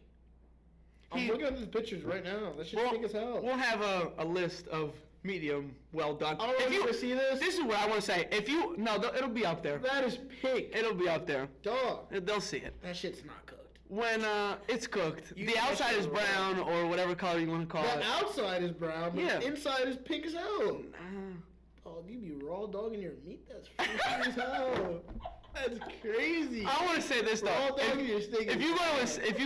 I'm He- looking at these pictures right now. That shit's pink as hell. We'll have a list of medium well done. I don't know if you ever see this. This is what I want to say. If you no, it'll be up there. That is pink. It'll be up there. Dog. They'll see it. That shit's not cooked. when it's cooked. You The outside is brown or whatever color you want to call The it. outside is brown, but Yeah. the inside is pink as hell. Uh, Oh, you be raw dogging your meat? That's freaky as hell. That's crazy. I want to say this though. Raw dogging your steak. If you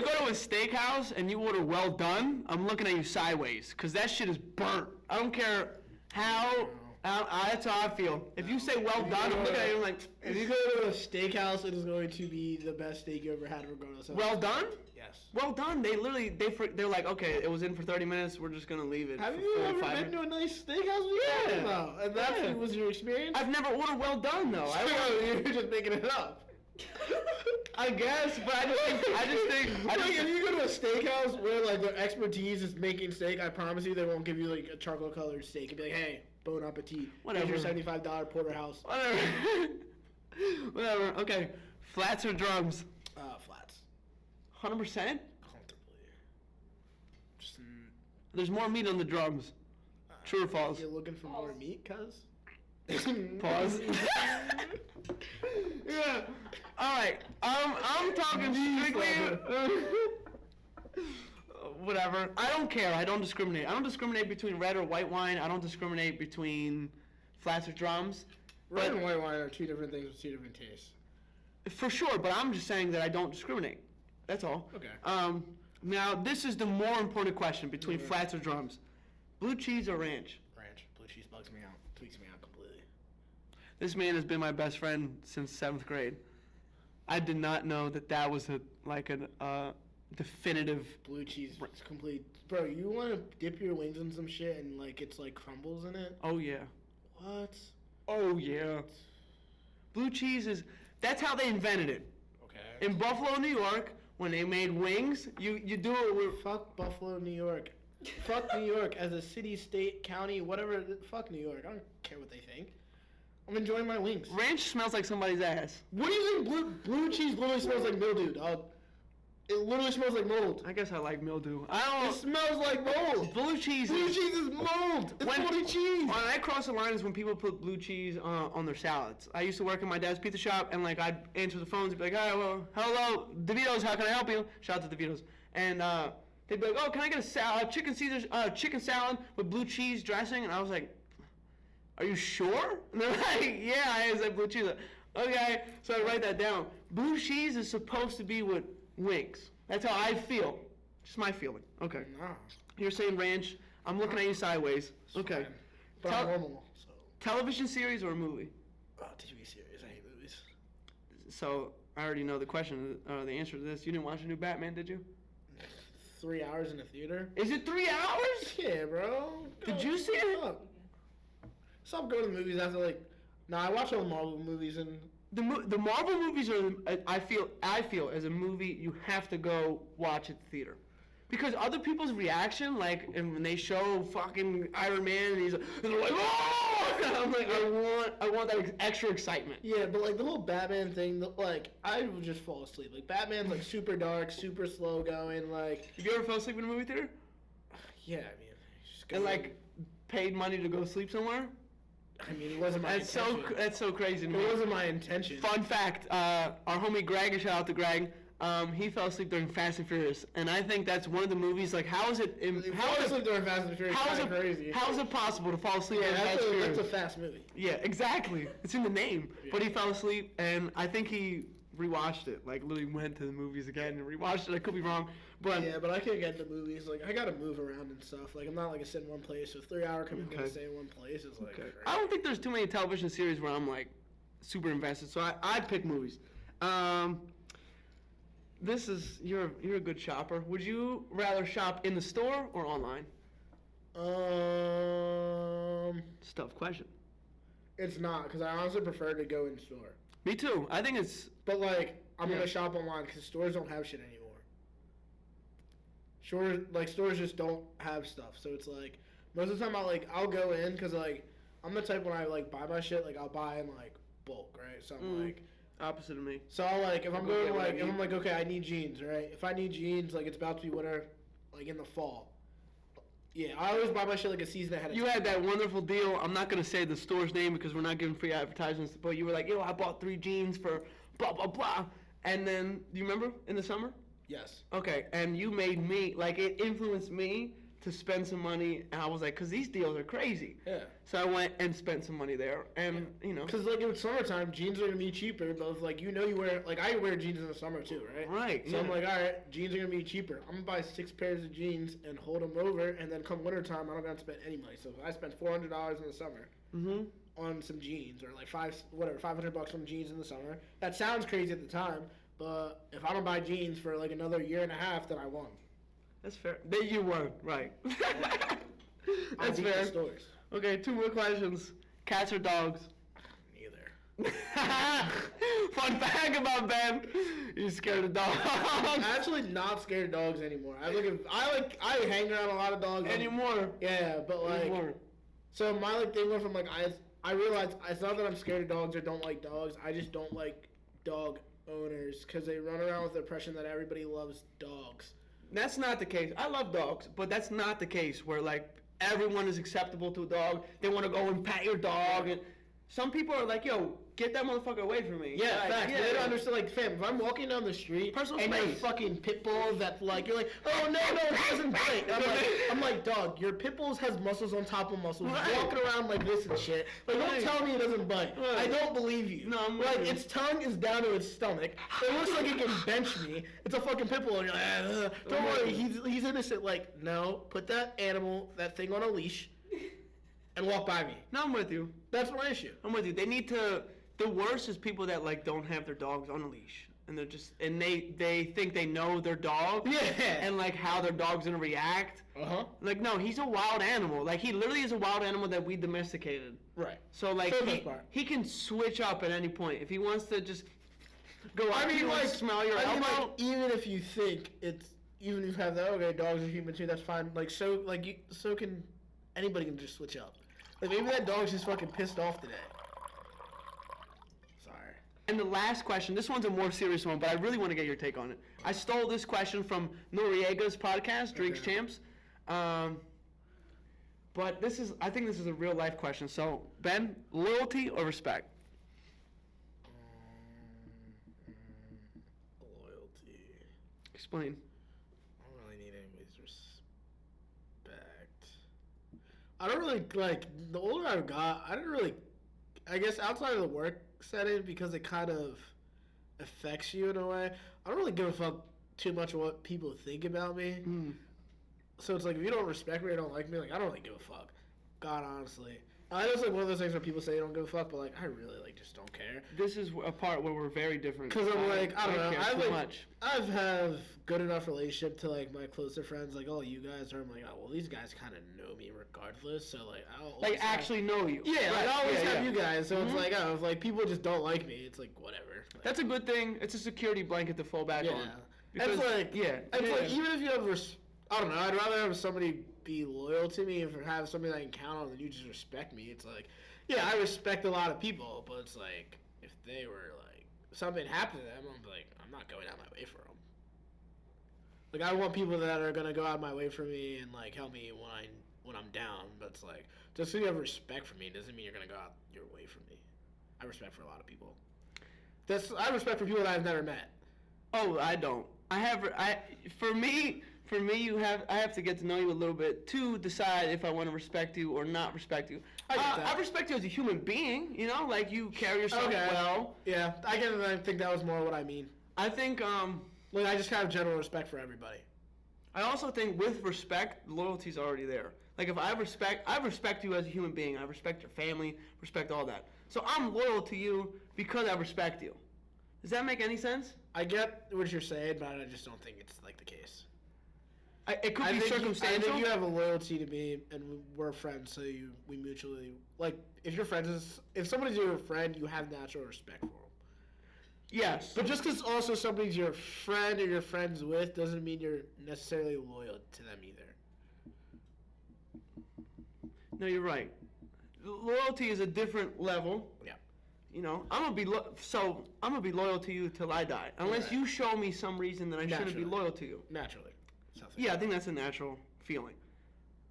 go to a steakhouse and you order well done, I'm looking at you sideways because that shit is burnt. I don't care how. That's how I feel. If you say well done, I'm looking at you like, If you go to a steakhouse, it is going to be the best steak you ever had, regardless of. well done. Yes. Well done. They're like, okay, it was in for 30 minutes. We're just gonna leave it. Have for you ever 45 been minutes. to a nice steakhouse? Yeah. No. And that Yeah. was your experience? I've never ordered well done though. You're just making it up. I guess, but I just think. Like, if you go to a steakhouse where like their expertise is making steak, I promise you they won't give you like a charcoal colored steak and be like, hey, bon appetit. Whatever. Here's your $75 porterhouse. Whatever. Whatever. Okay. Flats or drums? Flats. 100%. Comfortably. Just. There's more meat on the drums. True or false? You're looking for more meat, cuz? Pause. Yeah. All right. I'm talking strictly. Whatever. I don't care. I don't discriminate. I don't discriminate between red or white wine. I don't discriminate between flats or drums. Red and white wine are two different things with two different tastes. For sure, but I'm just saying that I don't discriminate. That's all. Okay. Now this is the more important question between flats or drums. Blue cheese or ranch? Ranch. Blue cheese bugs me out. Tweaks me out completely. This man has been my best friend since 7th grade. I did not know that was a definitive. Blue cheese is complete. Bro, you want to dip your wings in some shit and like it's like crumbles in it? Oh yeah. What? Oh yeah. Blue cheese is. That's how they invented it. Okay. In Buffalo, New York, when they made wings, you do it with. Fuck Buffalo, New York. Fuck New York as a city, state, county, whatever. Fuck New York. I don't care what they think. I'm enjoying my wings. Ranch smells like somebody's ass. What do you think blue cheese literally smells like mildew, dog? It literally smells like mold. I guess I like mildew. I It don't. smells like mold. Blue cheese. Blue cheese is mold. It's moldy cheese. When I cross the line is when people put blue cheese on their salads. I used to work in my dad's pizza shop, and like I'd answer the phones and be like, "Hi, well, hello, DeVito's. How can I help you?" Shout out to DeVito's. And they'd be like, "Oh, can I get a chicken salad with blue cheese dressing?" And I was like, "Are you sure?" And they're like, "Yeah, I said blue cheese." Okay, so I write that down. Blue cheese is supposed to be with wings. That's how I feel. Just my feeling. Okay. Nah. You're saying ranch. I'm looking at you sideways. Okay. Fine. But I'm normal, so. Television series or a movie? TV series. I hate movies. So I already know the question, the answer to this. You didn't watch a new Batman, did you? 3 hours in a theater? Is it 3 hours? Yeah, bro. Did you see it? Stop going to the movies after like. Nah, I watch all the Marvel movies and. The Marvel movies are. I feel as a movie you have to go watch at the theater, because other people's reaction, like and when they show fucking Iron Man and they're like, oh! I'm like, I want that extra excitement. Yeah, but like the whole Batman thing, like I would just fall asleep. Like Batman's like super dark, super slow going. Like, Have you ever fell asleep in a movie theater? yeah, I mean, just go And like paid money to go sleep somewhere? I mean, it wasn't my intention. That's so crazy to me. It wasn't my intention. Fun fact, our homie Greg, shout out to Greg, he fell asleep during Fast and Furious, and I think that's one of the movies, like, how is it during Fast and Furious? how is Crazy. How is it possible to fall asleep Yeah, during Fast and Furious? that's a fast movie. Yeah, exactly. It's in the name. But he fell asleep, and I think he rewatched it, like, literally went to the movies again and rewatched it. I could be wrong, but Yeah, but I can't get into movies. Like, I gotta move around and stuff. Like, I'm not like a sit in one place. So 3 hour commitment to stay in one place is like. okay. Crazy. I don't think there's too many television series where I'm, like, super invested, so I'd pick movies. This is, you're a good shopper. Would you rather shop in the store or online? It's a tough question. It's not because I honestly prefer to go in store. Me too. I think it's. But like, I'm Yeah. gonna shop online because stores don't have shit anymore. Stores just don't have stuff. So it's like most of the time I'll go in because like I'm the type when I like buy my shit like I'll buy in like bulk, right? So I'm like. Opposite of me. So I'll like if I'm Go going get what I like if need. I'm like okay I need jeans, right? If I need jeans like it's about to be winter, like in the fall. Yeah, I always buy my shit like a season ahead of You time. had that wonderful deal. I'm not going to say the store's name because we're not giving free advertisements, but you were like, yo, I bought 3 jeans for blah, blah, blah. And then, do you remember in the summer? Yes. Okay, and you made me, like, it influenced me to spend some money, and I was like, because these deals are crazy. Yeah. So I went and spent some money there, and, you know. Because, like, in summertime, jeans are going to be cheaper, but, if, like, you know you wear, like, I wear jeans in the summer, too, right? Right, So yeah. I'm like, all right, jeans are going to be cheaper. I'm going to buy 6 pairs of jeans and hold them over, and then come wintertime, I don't got to spend any money. So if I spend $400 in the summer on some jeans, or, like, $500 on jeans in the summer, that sounds crazy at the time, but if I don't buy jeans for, like, another year and a half, then I won. That's fair. There you won, right. I That's beat the fair. stores. Okay, 2 more questions. Cats or dogs? Neither. Fun fact about Ben, he's scared of dogs. I'm actually not scared of dogs anymore. I hang around a lot of dogs. Anymore. Yeah, but like, Anymore. so my like thing went from like I realized it's not that I'm scared of dogs or don't like dogs. I just don't like dog owners because they run around with the impression that everybody loves dogs. That's not the case. I love dogs, but that's not the case where like everyone is acceptable to a dog. They want to go and pat your dog, and some people are like, "Yo, get that motherfucker away from me." Yeah, like, facts. yeah, They don't understand. Like, fam, if I'm walking down the street Personal and you're a space. fucking pit bull that like you're like, oh no, it doesn't bite. I'm like, dog, your pit bulls has muscles on top of muscles, Right. walking around like this and shit. Like, Right. don't tell me it doesn't bite. Right. I don't believe you. No, I'm with like you. its tongue is down to its stomach. It looks like it can bench me. It's a fucking pit bull, and you're like, don't I'm worry, with he's innocent. Like, no, put that thing on a leash, and walk by me. No, I'm with you. That's my issue. I'm with you. They need to. The worst is people that like don't have their dogs on a leash, and they're just they think they know their dog. Yeah. And like how their dog's gonna react. Like no, he's a wild animal. Like he literally is a wild animal that we domesticated. Right. So like For the most part. he can switch up at any point if he wants to just go. I up to mean, you and like, smell your I mean, elbow. like, even if you think even if you have that, okay, dogs are human too, that's fine. Like, so can anybody can just switch up. Like, maybe that dog's just fucking pissed off today. Sorry. And the last question, this one's a more serious one, but I really want to get your take on it. I stole this question from Noriega's podcast, Drinks Okay. Champs. But I think this is a real life question. So, Ben, loyalty or respect? Loyalty. Explain. I don't really need anybody's respect. I don't really, like, the older I've got, I didn't really, I guess outside of the work setting, because it kind of affects you in a way, I don't really give a fuck too much what people think about me. So it's like, if you don't respect me or don't like me, like, I don't really give a fuck. God, honestly. I know it's like one of those things where people say they don't give a fuck, but like, I really like just don't care. This is a part where we're very different. Because I'm like, I don't know. care too much. I've have good enough relationship to like my closer friends, like, oh, you guys are. I'm like, oh, well, these guys kind of know me regardless, so like, I'll always Like, actually know you. yeah, Right. like, I always Yeah, have yeah. you guys. So it's like, oh, if like people just don't like me, it's like whatever. Like, That's a good thing. It's a security blanket to fall back yeah. on. It's like yeah. It's yeah. like even if you have I don't know. I'd rather have somebody be loyal to me and have somebody that I can count on than you just respect me. It's like, yeah, I respect a lot of people, but it's like if they were like something happened to them, I'm like, I'm not going out my way for them. Like I want people that are gonna go out my way for me and like help me when I'm down. But it's like just because you have respect for me doesn't mean you're gonna go out your way for me. I have respect for a lot of people. I have respect for people that I've never met. Oh, I don't. For me, I have to get to know you a little bit to decide if I want to respect you or not respect you. I get that. I respect you as a human being, you know, like you carry yourself Okay. well. Yeah, I think that was more what I mean. I think, Like, I just have general respect for everybody. I also think with respect, loyalty's already there. Like if I respect you as a human being. I respect your family, respect all that. So I'm loyal to you because I respect you. Does that make any sense? I get what you're saying, but I just don't think it's, like, the case. It could I be think circumstantial. I think you have a loyalty to me, and we're friends, so we mutually... Like, if somebody's your friend, you have natural respect for them. Yes. But just because also somebody's your friend or you're friends with doesn't mean you're necessarily loyal to them either. No, you're right. Loyalty is a different level. Yeah. You know, I'm gonna be loyal to you till I die, unless Right. you show me some reason that I shouldn't be Naturally. loyal to you. Naturally. Yeah, I think that's a natural feeling.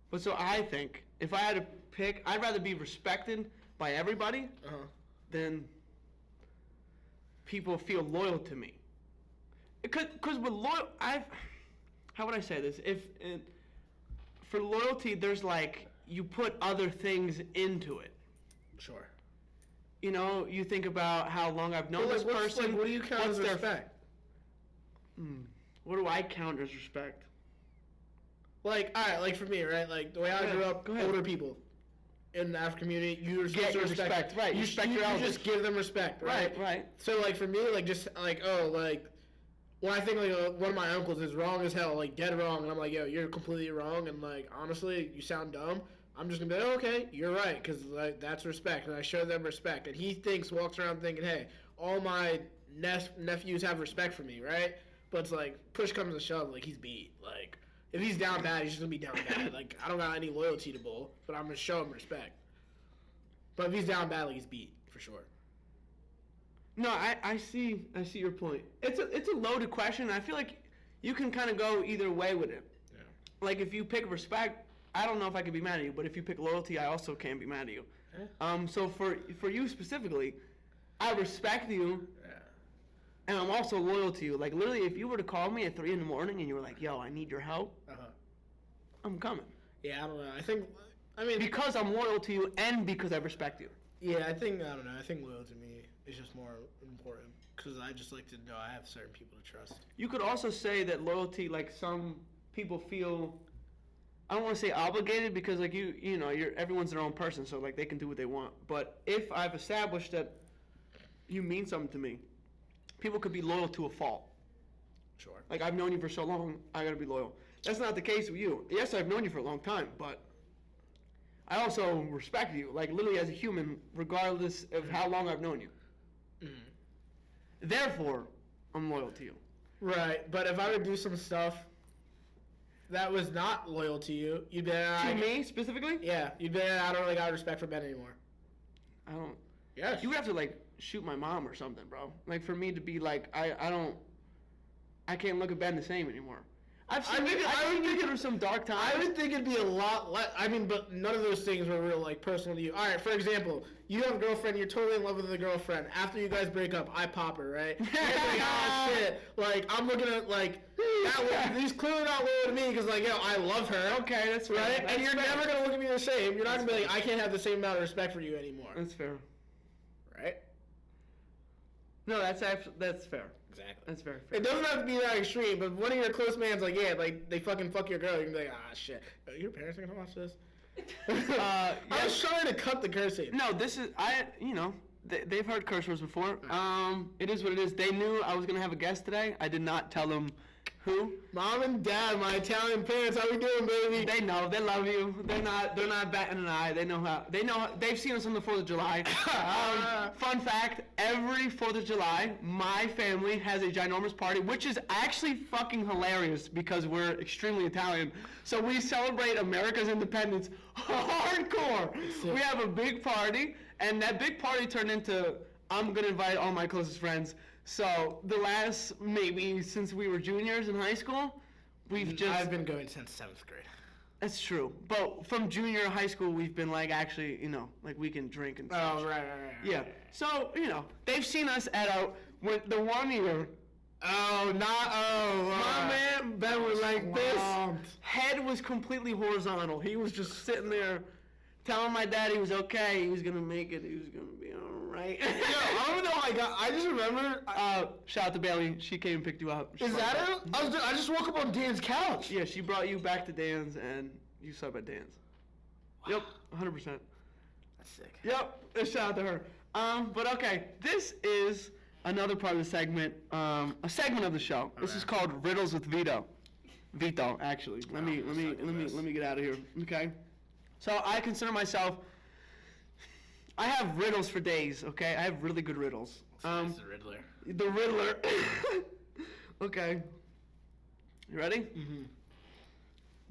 But so I think if I had to pick, I'd rather be respected by everybody Uh-huh. than people feel loyal to me. Because with how would I say this? For loyalty, there's like, you put other things into it. Sure. You know, you think about how long I've known this person. Like, what do you count as respect? What do I count as respect? Like, all right, like for me, right? Like the way I grew up, older people in the African community, you Get your respect, right? You respect your elders. You just give them respect, right? Right. So like for me, like just like when I think like one of my uncles is wrong as hell, like dead wrong, and I'm like, yo, you're completely wrong, and like honestly, you sound dumb. I'm just gonna be like, oh, okay, you're right, because like that's respect, and I show them respect. And he walks around thinking, hey, all my nephews have respect for me, right? But it's like push comes to shove, like he's beat. Like if he's down bad, he's just gonna be down bad. Like I don't got any loyalty to Bull, but I'm gonna show him respect. But if he's down bad, like he's beat for sure. No, I see your point. It's a loaded question. I feel like you can kind of go either way with it. Yeah. Like if you pick respect, I don't know if I could be mad at you, but if you pick loyalty, I also can't be mad at you. Yeah. So for you specifically, I respect you, and I'm also loyal to you. Like literally, if you were to call me at 3 a.m. and you were like, "Yo, I need your help," I'm coming. Yeah, I don't know. I mean, because I'm loyal to you, and because I respect you. Yeah, I don't know. I think loyalty to me is just more important because I just like to know I have certain people to trust. You could also say that loyalty, like some people feel. I don't want to say obligated because like you know, everyone's their own person, so like they can do what they want. But if I've established that you mean something to me, people could be loyal to a fault. Sure. Like I've known you for so long, I gotta be loyal. That's not the case with you. Yes, I've known you for a long time, but I also respect you, like literally as a human, regardless of how long I've known you. Therefore, I'm loyal to you. Right, but if I were to do some stuff that was not loyal to you, you'd be like, to me specifically? Yeah, you'd be like, I don't really got respect for Ben anymore. I don't. Yes. You would have to like shoot my mom or something, bro. Like for me to be like, I can't look at Ben the same anymore. I've been through some dark times. I would think it'd be a lot less. I mean, but none of those things were real, like, personal to you. All right, for example, you have a girlfriend, you're totally in love with the girlfriend. After you guys break up, I pop her, right? You're like, oh, shit. Like, I'm looking at, like, he's clearly not loyal to me because, like, yo, I love her. Okay, that's fair. Right? That's and you're fair. never going to look at me the same. You're not going to be like, I can't have the same amount of respect for you anymore. That's fair. Right? No, that's fair. Exactly. That's very fair. It doesn't have to be that extreme, but one of your close man's like, yeah, like, they fucking fuck your girl. You can be like, ah, shit. Your parents are going to watch this? I was trying to cut the cursing. No, this is, they've heard curse words before. It is what it is. They knew I was going to have a guest today. I did not tell them who. Mom and Dad, my Italian parents, how we doing, baby? They know. They love you. They're not batting an eye. They know. They've seen us on the 4th of July. Fun fact, every 4th of July, my family has a ginormous party, which is actually fucking hilarious because we're extremely Italian. So we celebrate America's independence hardcore. We have a big party, and that big party turned into, I'm going to invite all my closest friends. So the last, maybe since we were juniors in high school, I've been going since 7th grade. That's true. But from junior high school, we've been like actually, like we can drink and stuff. Oh, right. Yeah. So, they've seen us at the 1 year. My man, Ben was like this. Head was completely horizontal. He was just sitting there telling my dad he was okay. He was going to make it. He was going to be all right. Yo, I don't know how I just remember. Shout out to Bailey. She came and picked you up. Is that it? I just woke up on Dan's couch. Yeah, she brought you back to Dan's, and you slept at Dan's. Wow. Yep, 100%. That's sick. Yep, shout out to her. But okay, this is another part of the segment, a segment of the show. This is called Riddles with Vito. Vito, actually. Let me get out of here. Okay. So I consider myself. I have riddles for days. Okay, I have really good riddles. The Riddler. The Riddler. Okay. You ready? Mm-hmm.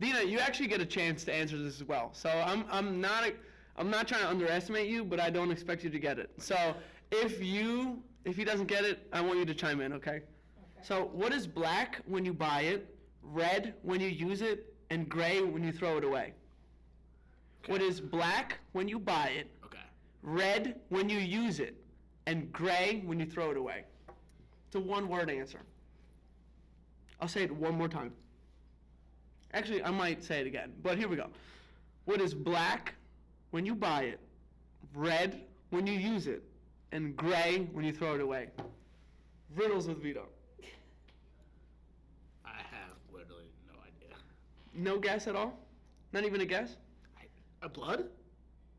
Dina, you actually get a chance to answer this as well. So I'm not trying to underestimate you, but I don't expect you to get it. So if he doesn't get it, I want you to chime in, okay? So what is black when you buy it, red when you use it, and gray when you throw it away? Okay. What is black when you buy it, red when you use it, and gray when you throw it away? It's a one-word answer. I'll say it one more time. Actually, I might say it again, but here we go. What is black when you buy it, red when you use it, and gray when you throw it away? Riddles with Vito. I have literally no idea. No guess at all? Not even a guess? A blood?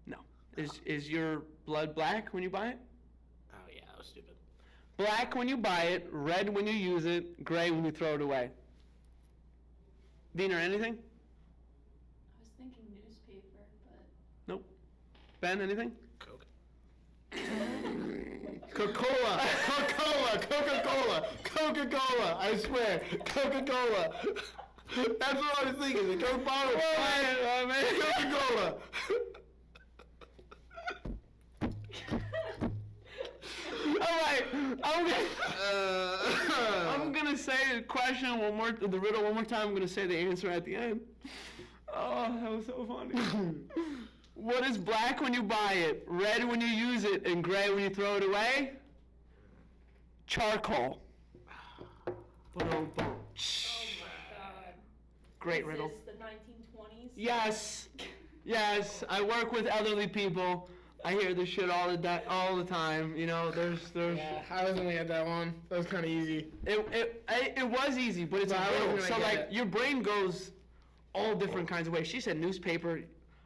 No. Is your blood black when you buy it? Oh yeah, that was stupid. Black when you buy it, red when you use it, gray when you throw it away. Diener, anything? I was thinking newspaper, but Nope. Ben, anything? Coke. Coca-Cola! Coca-Cola! Coca-Cola! Coca-Cola! I swear! Coca-Cola! That's what I was thinking. The Coke bottle. Oh, man. Coca-Cola. Alright, I'm gonna say the question the riddle one more time. I'm gonna say the answer at the end. Oh, that was so funny. What is black when you buy it, red when you use it, and gray when you throw it away? Charcoal. Boom, boom. oh my god. Great Is riddle. this the 1920s? Yes, yes. I work with elderly people. I hear this shit all the time. You know, there's. Yeah, I was gonna get that one. That was kind of easy. It was easy, but it's But a I wasn't riddle. gonna So get like it. your brain goes all different kinds of ways. She said newspaper.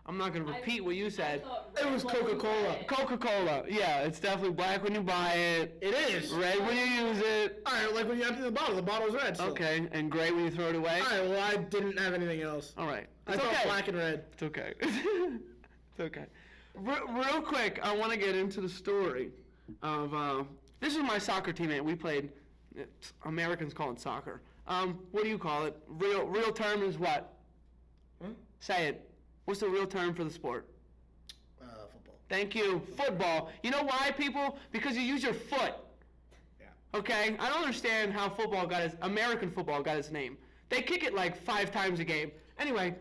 I'm not gonna repeat what you said. I thought It red was when you Coca-Cola. buy it. Coca-Cola. Yeah, it's definitely black when you buy it. It is. Red when you use it. All right, like when you empty the bottle's red. Still. Okay, and gray when you throw it away. All right, well I didn't have anything else. All right. I It's thought okay. black and red. It's okay. It's okay. Real quick, I want to get into the story of this is my soccer teammate. We played. Americans call it soccer. What do you call it? Real term is what? Huh? Say it. What's the real term for the sport? Football. Thank you. Football. You know why, people? Because you use your foot. Yeah. Okay? I don't understand how American football got its name. They kick it like 5 times a game. Anyway,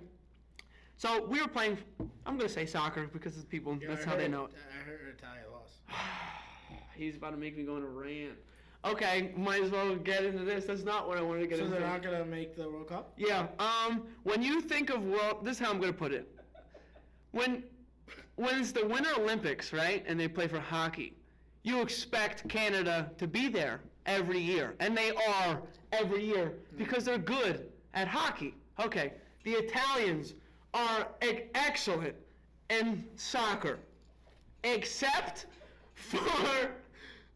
so we were playing, I'm going to say soccer because it's people, Yeah, that's I how they heard- know it. I heard Italia lost. He's about to make me go on a rant. Okay, might as well get into this. That's not what I wanted to get So into. they're not gonna make the World Cup? Yeah. When you think of this is how I'm gonna put it. When it's the Winter Olympics, right, and they play for hockey, you expect Canada to be there every year, and they are every year because they're good at hockey. Okay. The Italians are excellent in soccer, except for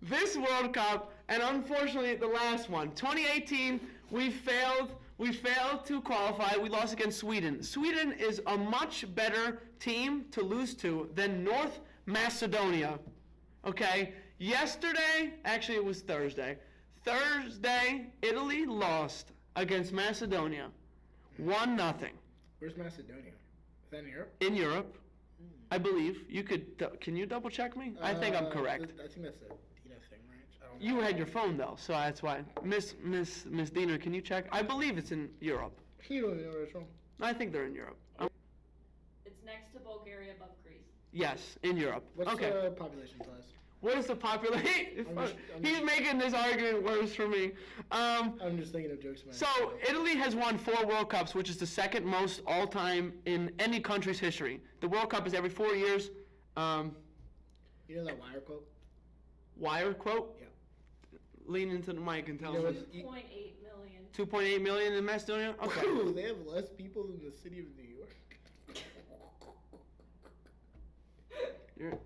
this World Cup, and unfortunately the last one. 2018, we failed to qualify. We lost against Sweden. Sweden is a much better team to lose to than North Macedonia. Okay? Yesterday, actually it was Thursday. Thursday, Italy lost against Macedonia. 1-0 Where's Macedonia? Is that in Europe? in Europe. I believe. Can you double check me? I think I'm correct. I think that's a Dina thing, right? I don't You had your phone though, so that's why. Miss Diener, can you check? I believe it's in Europe. You don't even know where it's from. I think they're in Europe. It's next to Bulgaria, above Greece. Yes, in Europe. What's Okay. the population size? What is the population? I'm He's just- making this argument worse for me. I'm just thinking of jokes. So Italy has won 4 World Cups, which is the second most all time in any country's history. The World Cup is every 4 years. You know that wire quote? Wire quote? Yeah. Lean into the mic and tell You know us. what's- 2.8 million. 2.8 million in Macedonia? Okay. Ooh, they have less people than the city of New York.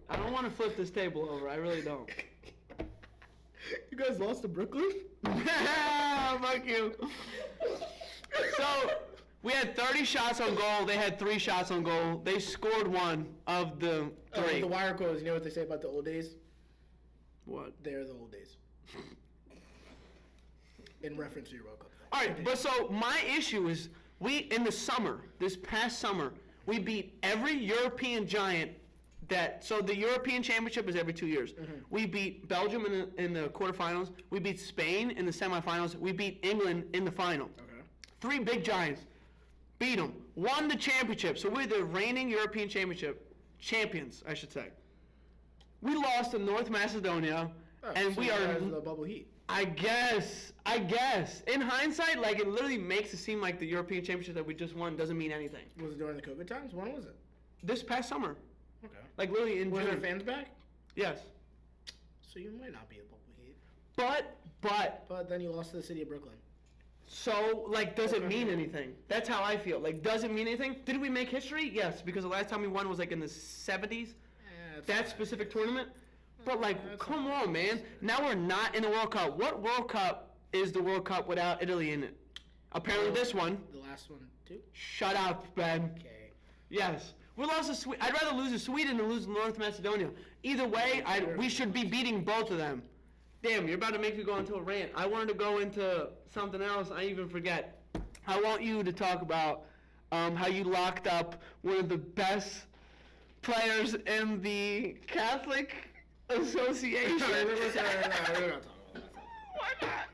I don't want to flip this table over. I really don't. You guys lost to Brooklyn? Fuck you. So, we had 30 shots on goal. They had 3 shots on goal. They scored 1 of the 3. The wire quote is, you know what they say about the old days? What? They're the old days. In reference to your World Cup. All right, but so my issue is in the summer, this past summer, we beat every European giant so the European Championship is every 2 years. We beat Belgium in the quarterfinals. We beat Spain in the semifinals. We beat England in the final. Okay. 3 big giants. Beat them. Won the championship. So we're the reigning European Championship champions, I should say. We lost to North Macedonia, and So we you are guys the bubble heat. I guess. In hindsight, like, it literally makes it seem like the European Championship that we just won doesn't mean anything. Was it during the COVID times? When was it? This past summer. Okay. Like, literally in Were June. there fans back? Yes. So you might not be able to heat. But, then you lost to the city of Brooklyn. so, like, does it mean anything? That's how I feel. Like, does it mean anything? Did we make history? Yes, because the last time we won was, like, in the 70s. That specific tournament. But, like, come on, man. Now we're not in the World Cup. What World Cup is the World Cup without Italy in it? Apparently this one. The last one, too? Shut up, Ben. Okay. Yes. We lost to Sweden. I'd rather lose to Sweden than lose to North Macedonia. Either way, we should be beating both of them. Damn, you're about to make me go into a rant. I wanted to go into something else. I even forget. I want you to talk about how you locked up one of the best players in the Catholic Association. We're not talking about that. Why not?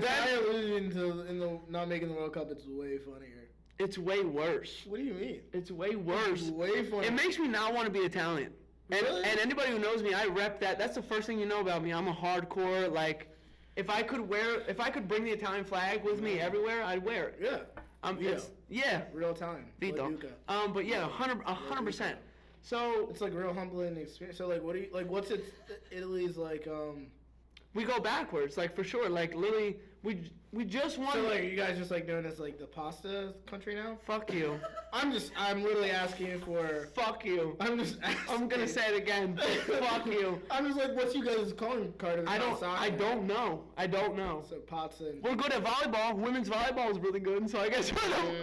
I alluded in the not making the World Cup. It's way funnier. It's way worse. What do you mean? It's way worse. It's way funnier. It makes me not want to be Italian. Really? And anybody who knows me, I rep that. That's the first thing you know about me. I'm a hardcore, like, if I could bring the Italian flag with me everywhere, I'd wear it. Yeah. Vito. Yeah. Real Italian. Vito. Duca. But yeah, 100%. So It's like real humbling experience. So like, what's Italy's like? we go backwards, like, for sure. Like, literally, we just won. So like, you guys just like known as like the pasta country now? Fuck you. I'm literally asking for. Fuck you. I'm just. Asking. I'm gonna say it again. Fuck you. I'm just like, what's you guys' calling card? I don't know. So pots and. We're good at volleyball. Women's volleyball is really good, so I guess we're the.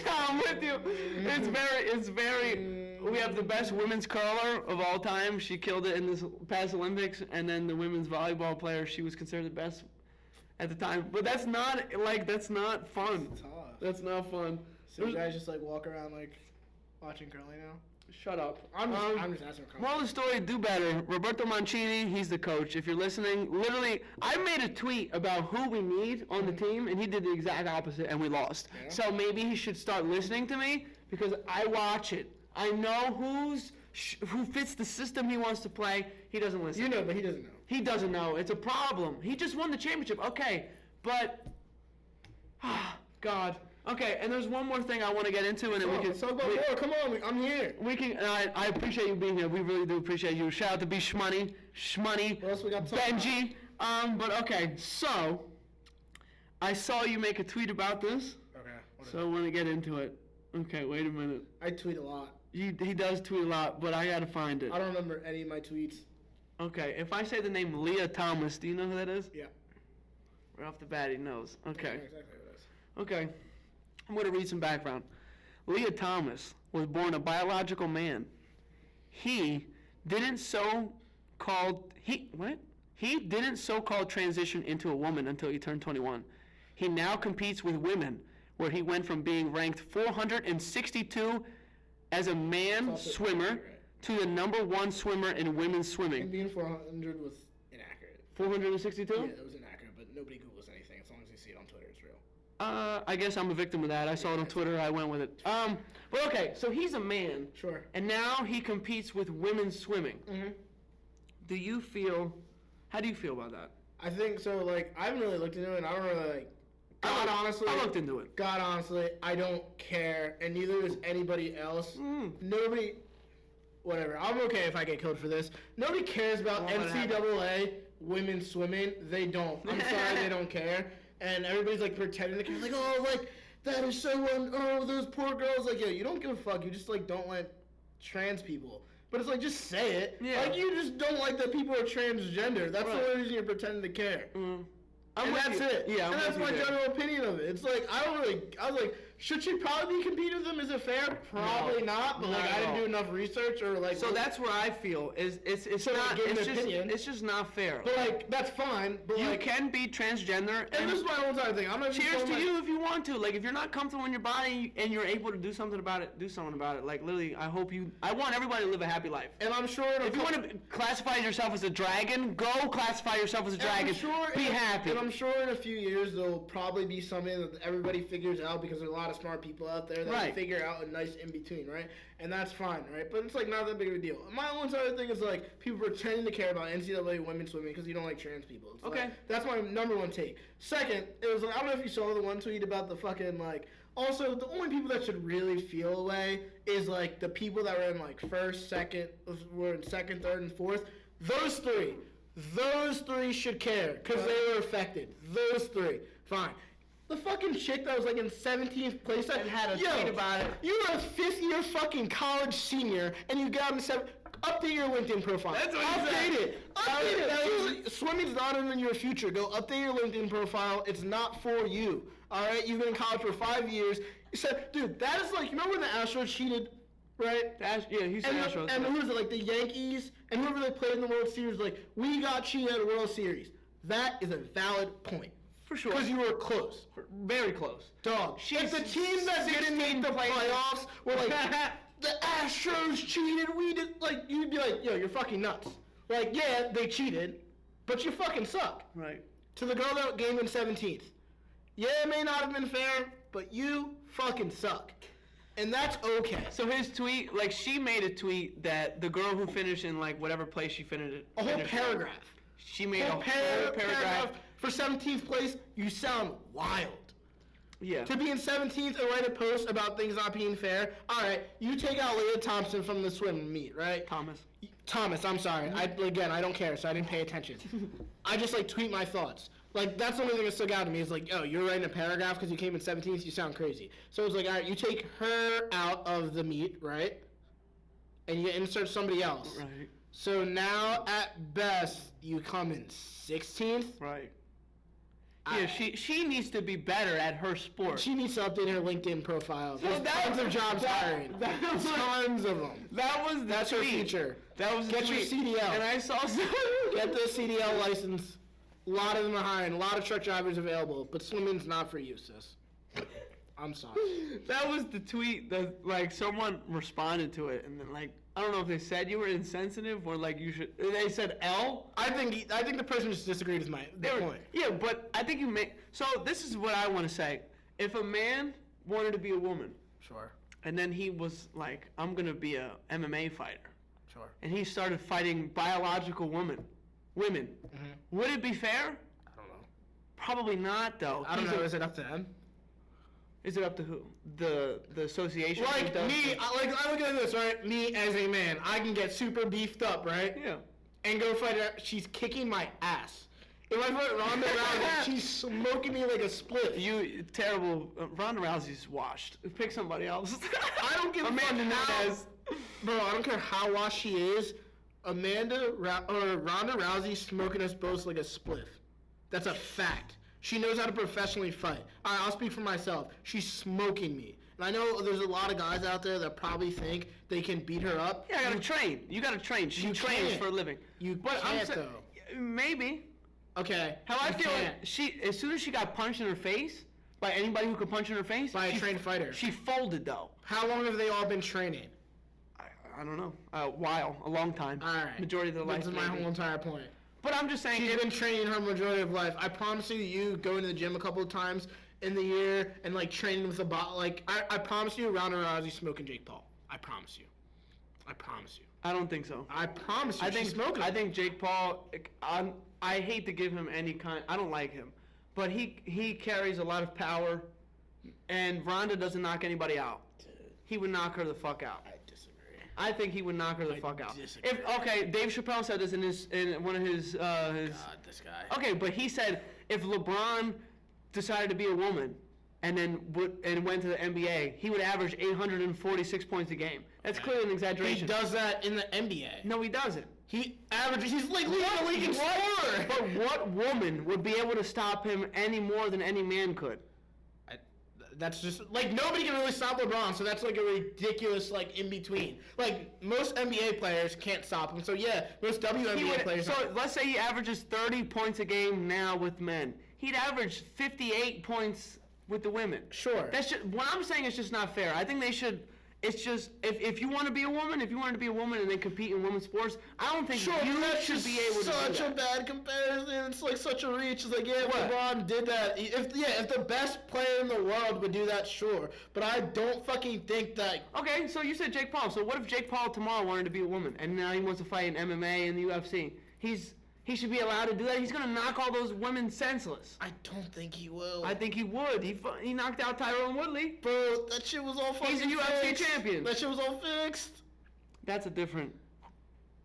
I'm with you. It's very. We have the best women's curler of all time. She killed it in this past Olympics, and then the women's volleyball player, she was considered the best at the time. But that's not fun. It's tough. That's not fun. So you guys just like walk around like watching curling now? Shut up. I'm just asking for Moral of the story, do better. Roberto Mancini, he's the coach. If you're listening, literally, I made a tweet about who we need on the team, and he did the exact opposite, and we lost. Yeah. So maybe he should start listening to me, because I watch it. I know who fits the system he wants to play. He doesn't listen. You know, but he doesn't know. He doesn't know. It's a problem. He just won the championship. Okay, but... God. Okay, and there's one more thing I want to get into, and then we can... Talk about more. Come on, I'm here. We can. I appreciate you being here. We really do appreciate you. Shout out to B Shmoney, What else we got to talk Benji. But okay, so I saw you make a tweet about this, Okay. so I want to get into it. Okay, wait a minute. I tweet a lot. He does tweet a lot, but I gotta find it. I don't remember any of my tweets. Okay, if I say the name Leah Thomas, do you know who that is? Yeah. Right off the bat, he knows. I know Okay. exactly what it is. Okay. I'm going to read some background. Leah Thomas was born a biological man. He didn't so-called transition into a woman until he turned 21. He now competes with women, where he went from being ranked 462 as a man swimmer to the #1 swimmer in women's And swimming. being 400 was inaccurate. 462? Yeah, that was inaccurate, but nobody Googles anything. As long as you see it on Twitter, it's real. I guess I'm a victim of that. I saw it on Twitter. I went with it. But okay, so he's a man. Sure. And now he competes with women's swimming. Mm-hmm. How do you feel about that? I think so. Like, I haven't really looked into it, and I don't really like. Honestly, I looked into it. God, honestly, I don't care, and neither does anybody else. Nobody. Whatever. I'm okay if I get killed for this. Nobody cares about NCAA women's swimming. They don't. I'm sorry, they don't care. And everybody's like pretending to care. Like, oh, like that is so. Oh, those poor girls. Like, yo, you don't give a fuck. You just like don't like trans people. But it's like, just say it. Yeah. Like, you just don't like that people are transgender. That's the only reason you're pretending to care. And that's it. Yeah, and that's my general opinion of it. It's like, I was like, should she probably be competing with them? Is it fair? Probably not. But like, I didn't do enough research or like. So that's where I feel it's So not. give an It's just, opinion. it's just not fair. But like, that's fine. But You like, can be transgender. and this is my whole entire thing. I'm not just Cheers going to like- you if you want to. Like, if you're not comfortable in your body and you're able to do something about it, do something about it. Like, literally, I want everybody to live a happy life. And I'm sure If you want to classify yourself as a dragon, go classify yourself as a dragon. Be happy. And I'm sure in a few years there'll probably be something that everybody figures out because there's a lot lot of smart people out there that Right. figure out a nice in between, right? And that's fine, right? But it's like not that big of a deal. My only other thing is like people pretending to care about NCAA women's swimming because you don't like trans people. It's Okay. like, that's my number one take. Second, it was like, I don't know if you saw the one tweet about the fucking like. Also, the only people that should really feel away is like the people that were in like first, second, were in second, third, and fourth. Those three should care because they were affected. Those three, fine. The fucking chick that was like in 17th place that had a tweet about it. You were a fifth-year fucking college senior, and you got in seven. Update your LinkedIn profile. That's what he Update said. it. Update it. Swimming's not in your future. Go update your LinkedIn profile. It's not for you. All right. You've been in college for 5 years. You said, dude, that is like, you remember when the Astros cheated, right? Yeah, he's the Astros. And who was it? Like the Yankees and whoever they played in the World Series. Like we got cheated at the World Series. That is a valid point. For sure. Because you were close. Very close. Dog. If the teams that didn't make the playoffs were like, the Astros cheated, we did, like, you'd be like, yo, you're fucking nuts. Like, yeah, they cheated, but you fucking suck. Right. To the girl that came in 17th. Yeah, it may not have been fair, but you fucking suck. And that's okay. So his tweet, like she made a tweet that the girl who finished in like whatever place she finished. A whole paragraph. She made a whole paragraph. For 17th place, you sound wild. Yeah. To be in 17th and write a post about things not being fair, all right, you take out Leah Thompson from the swim meet, right? Thomas, I'm sorry. I don't care, so I didn't pay attention. I just, like, tweet my thoughts. Like, that's the only thing that stuck out to me is, like, oh, you're writing a paragraph because you came in 17th, you sound crazy. So it's like, all right, you take her out of the meet, right? And you insert somebody else. Right. So now, at best, you come in 16th. Right. Yeah, she needs to be better at her sport. She needs to update her LinkedIn profile. There's that- tons of jobs hiring. Tons of them. That's her future. That was the Get your tweet. CDL. And I saw some. Get the CDL license. A lot of them are hiring. A lot of truck drivers available. But swimming's not for you, sis. I'm sorry. That was the tweet that, like, someone responded to it, and then, like, I don't know if they said you were insensitive or, like, you should. They said L. I think the person just disagreed with the point. Yeah, but I think you make. So this is what I want to say. If a man wanted to be a woman, Sure. and then he was like, I'm gonna be a MMA fighter, Sure. and he started fighting biological women, would it be fair? I don't know. Probably not, though. I don't know. Is it up to them? Is it up to who? The association? Like me, I look at this, right? Me as a man, I can get super beefed up, right? Yeah. And go fight her. She's kicking my ass. If I fight Ronda Rousey, she's smoking me like a split. You terrible. Ronda Rousey's washed. Pick somebody else. I don't give a fuck how. Bro, I don't care how washed she is. Ronda Rousey smoking us both like a spliff. That's a fact. She knows how to professionally fight. All right, I'll speak for myself. She's smoking me. And I know there's a lot of guys out there that probably think they can beat her up. Yeah, I gotta train. You gotta train. She trains for a living. But I'm though. Maybe. Okay. How I feel like as soon as she got punched in her face by anybody who could punch in her face, By a trained fighter. she folded though. How long have they all been training? I don't know. A long time. All right. Majority of their life. This is my whole entire point. But I'm just saying. She's been training her majority of life. I promise you going to the gym a couple of times in the year and like training with a bot. Like I promise you, Ronda Rousey smoking Jake Paul. I promise you. I don't think so. I promise you. She's smoking. I think Jake Paul. I hate to give him any kind. I don't like him, but he carries a lot of power, and Ronda doesn't knock anybody out. He would knock her the fuck out. I disagree. I think he would knock her the fuck out. Disagree. Dave Chappelle said this in one of his. God, this guy. Okay, but he said if LeBron decided to be a woman and then went to the NBA, he would average 846 points a game. That's clearly an exaggeration. He does that in the NBA. No, he doesn't. He averages. He's like leading the league in scorer. But what woman would be able to stop him any more than any man could? That's just like nobody can really stop LeBron, so that's like a ridiculous like in between. Like most NBA players can't stop him, so yeah, most WNBA players. So let's say he averages 30 points a game now with men. He'd average 58 points with the women. Sure. That's just what I'm saying is just not fair. I think they should. It's just, if you want to be a woman, if you wanted to be a woman and then compete in women's sports, I don't think Sure, you that's should just be able to do such a that. bad comparison. It's like such a reach. It's like, yeah, if What? LeBron did that. If the best player in the world would do that, sure. But I don't fucking think that. Okay, so you said Jake Paul. So what if Jake Paul tomorrow wanted to be a woman and now he wants to fight in MMA and the UFC? He should be allowed to do that. He's gonna knock all those women senseless. I don't think he will. I think he would. He knocked out Tyrone Woodley. Bro, that shit was all fucking He's a UFC fixed. champion. That shit was all fixed. That's a different.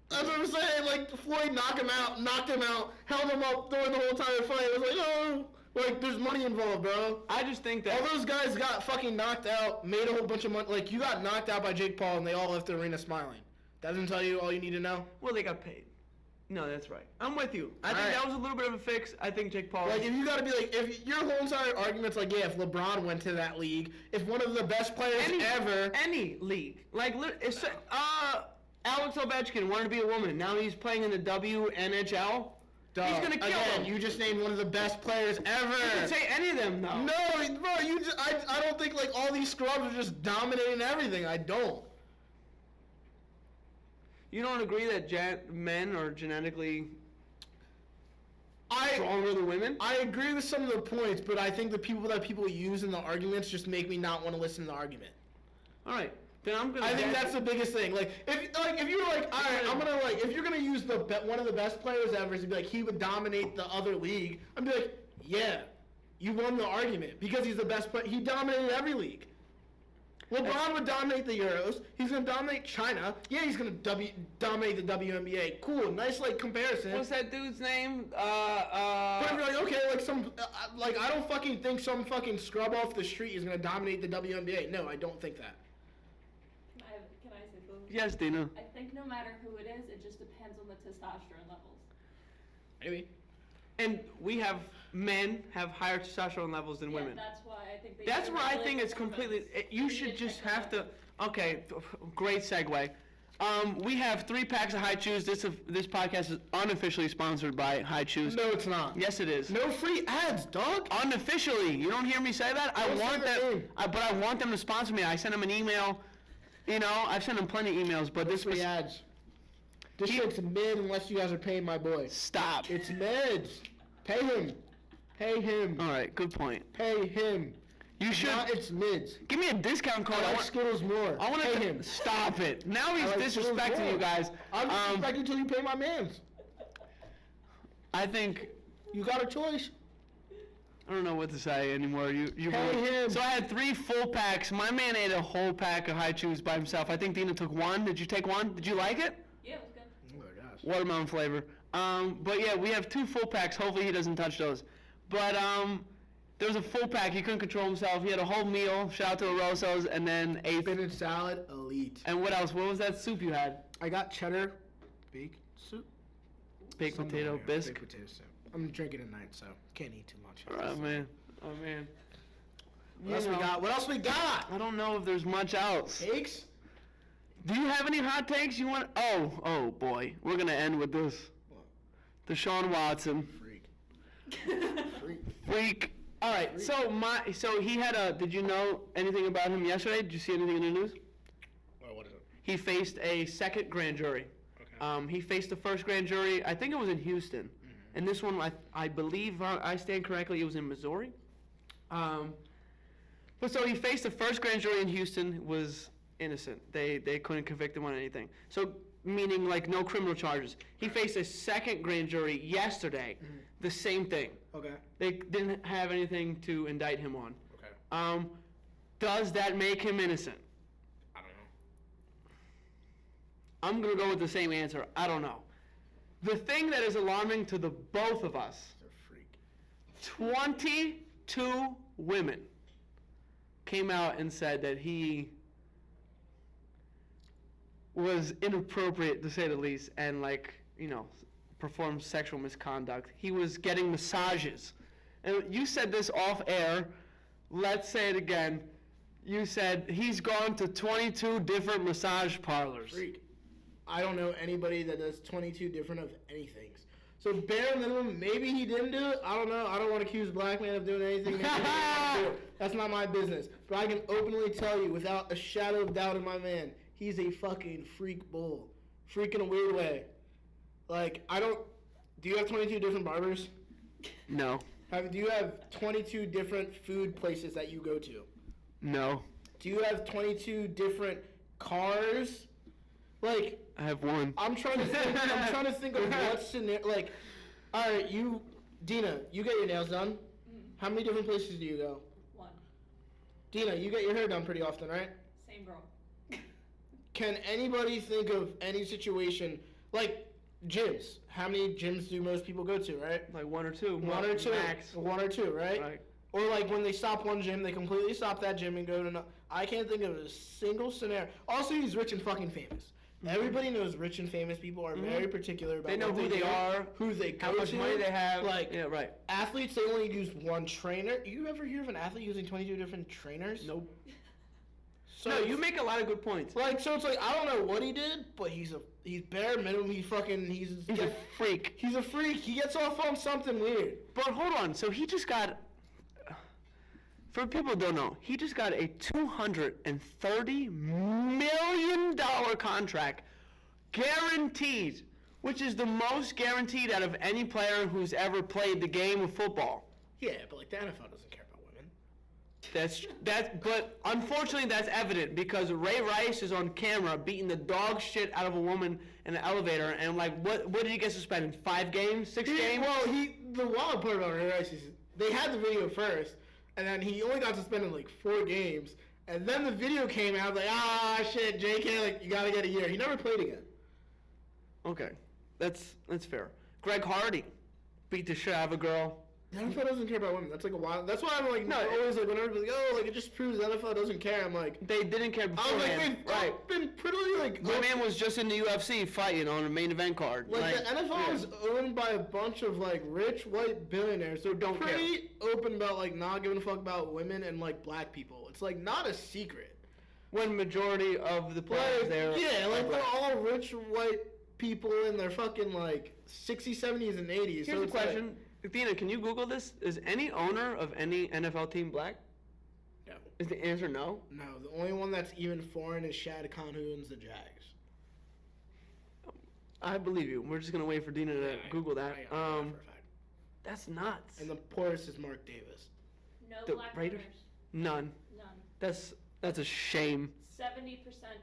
That's what I'm saying. Like, Floyd knocked him out, held him up during the whole entire fight. It was like, oh, like, there's money involved, bro. I just think that All those guys got fucking knocked out, made a whole bunch of money. Like, you got knocked out by Jake Paul, and they all left the arena smiling. That doesn't tell you all you need to know? well, they got paid. No, that's right. I'm with you. I think Alright. that was a little bit of a fix. I think Jake Paul. Like, if you gotta be like, if your whole entire argument's like, yeah, if LeBron went to that league, if one of the best players ever. any league, like Alex Ovechkin wanted to be a woman. Now he's playing in the WNHL. Duh. He's gonna kill Again, him. you just named one of the best players ever. You can say any of them though. No, bro, I don't think like all these scrubs are just dominating everything. I don't. You don't agree that men are genetically I stronger than women? I agree with some of the points, but I think the people that people use in the arguments just make me not want to listen to the argument. All right, then I'm gonna. I think that's the biggest thing. Like if you're like, all right, I'm gonna like, if you're gonna use one of the best players ever to be like he would dominate the other league, I'm be like, yeah, you won the argument because he's the best player. He dominated every league. LeBron would dominate the Euros. He's gonna dominate China. Yeah, he's gonna dominate the WNBA. Cool, nice like comparison. What's that dude's name? But if you're like, okay, like like I don't fucking think some fucking scrub off the street is gonna dominate the WNBA. No, I don't think that. Can I say something? Yes, Dina. I think no matter who it is, it just depends on the testosterone levels. Maybe. And men have higher testosterone levels than women. That's why I think they That's do where I really think good it's completely. performance. You need should to just check have that to. Okay, great segue. We have 3 packs of High Chews. This podcast is unofficially sponsored by High Chews. No, it's not. Yes, it is. No free ads, dog. Unofficially, you don't hear me say that. I Don't say want their them, name. but I want them to sponsor me. I sent them an email. You know, I've sent them plenty of emails, but this Free was ads. This He- shit's mid unless you guys are paying my boy. stop. It's mids. Pay him. Pay him. All right, good point. Pay him. You should Not it's mids. give me a discount code. I like Skittles more. I want pay to him. stop it. Now he's I like Skittles disrespecting more. you guys. I'm disrespecting until you pay my mans. I think You got a choice. I don't know what to say anymore. You Pay really- him. So I had 3 full packs. My man ate a whole pack of High Chews by himself. I think Dina took 1. Did you take 1? Did you like it? Yeah, it was good. Oh my gosh. Watermelon flavor. But yeah, we have 2 full packs. Hopefully he doesn't touch those. But there was a full pack. He couldn't control himself. He had a whole meal. Shout out to Arosos, and then ate. Spinach salad, elite. And what else? What was that soup you had? I got cheddar, baked soup. Baked Something potato like that. bisque. Baked potato soup. I'm drinking at night, so can't eat too much. Oh man. Oh man. What else You we know, got? What else we got? I don't know if there's much else. Cakes? Do you have any hot takes you want? Oh boy, we're gonna end with this. What? Deshaun Watson, Freak. Freak. freak. All right, so he had a. Did you know anything about him yesterday? Did you see anything in the news? Well, what is it? He faced a second grand jury. Okay. He faced the first grand jury. I think it was in Houston, and this one I believe I stand correctly. It was in Missouri. But so he faced the first grand jury in Houston, was innocent. They couldn't convict him on anything. So meaning like no criminal charges. He faced a second grand jury yesterday, the same thing. Okay. They didn't have anything to indict him on. Okay. Does that make him innocent? I don't know. I'm gonna go with the same answer. I don't know. The thing that is alarming to the both of us, He's a freak. 22 women came out and said that he was inappropriate, to say the least, and performed sexual misconduct. He was getting massages. And you said this off air. Let's say it again. You said he's gone to 22 different massage parlors. Freak. I don't know anybody that does 22 different of anything. So bare minimum, maybe he didn't do it. I don't know. I don't want to accuse black man of doing anything. That's not my business. But I can openly tell you, without a shadow of doubt in my man, he's a fucking freak bull. Freak in a weird way. Like, I don't... Do you have 22 different barbers? No. Do you have 22 different food places that you go to? No. Do you have 22 different cars? Like... I have one. I'm trying to think of what scenario. Like, all right, Dina, you get your nails done. How many different places do you go? One. Dina, you get your hair done pretty often, right? Same girl. Can anybody think of any situation like gyms? How many gyms do most people go to, right? Like one or two. One or two. Max. One or two, right? Right. Or like when they stop one gym, they completely stop that gym and go to another. I can't think of a single scenario. Also, he's rich and fucking famous. Everybody knows rich and famous people are very particular about They know what who they do, are, who they go how much to. money they have. Like, yeah, right. athletes, they only use one trainer. You ever hear of an athlete using 22 different trainers? Nope. So No, you make a lot of good points. like, so it's like, I don't know what he did, but he's bare minimum. He's He's a freak. He's a freak. He gets off on something weird. But hold on. So he just got, for people who don't know, he just got a $230 million contract, guaranteed, which is the most guaranteed out of any player who's ever played the game of football. Yeah, but like the NFL doesn't care about women. But unfortunately that's evident because Ray Rice is on camera beating the dog shit out of a woman in an elevator, and like, what did he get suspended? 5 games? 6 games? Well, the wild part about Ray Rice is they had the video first, and then he only got suspended like 4 games, and then the video came out like, shit, JK, like you gotta get a year. He never played again. Okay, that's fair. Greg Hardy beat the shit out of a girl. The NFL doesn't care about women. That's like a wild. That's why I'm like, No, always like, whenever like, like it just proves the NFL doesn't care. I'm like, They didn't care I was beforehand. like, Right. been pretty like. My man was just in the UFC fighting on a main event card. Like the NFL yeah. is owned by a bunch of like rich white billionaires who don't pretty open about like not giving a fuck about women and like black people. It's like not a secret. When majority of the players Like, there. yeah, like are they're black. all rich white people in their fucking like 60s, 70s, and 80s. Here's so a it's like- question. Athena, can you Google this? Is any owner of any NFL team black? No. Is the answer no? No, the only one that's even foreign is Shad Khan, who owns the Jags. I believe you. We're just gonna wait for Dina to Google that. I know for a fact. That's nuts. And the poorest is Mark Davis. No The black Raiders? owners. None. None. That's a shame. 70%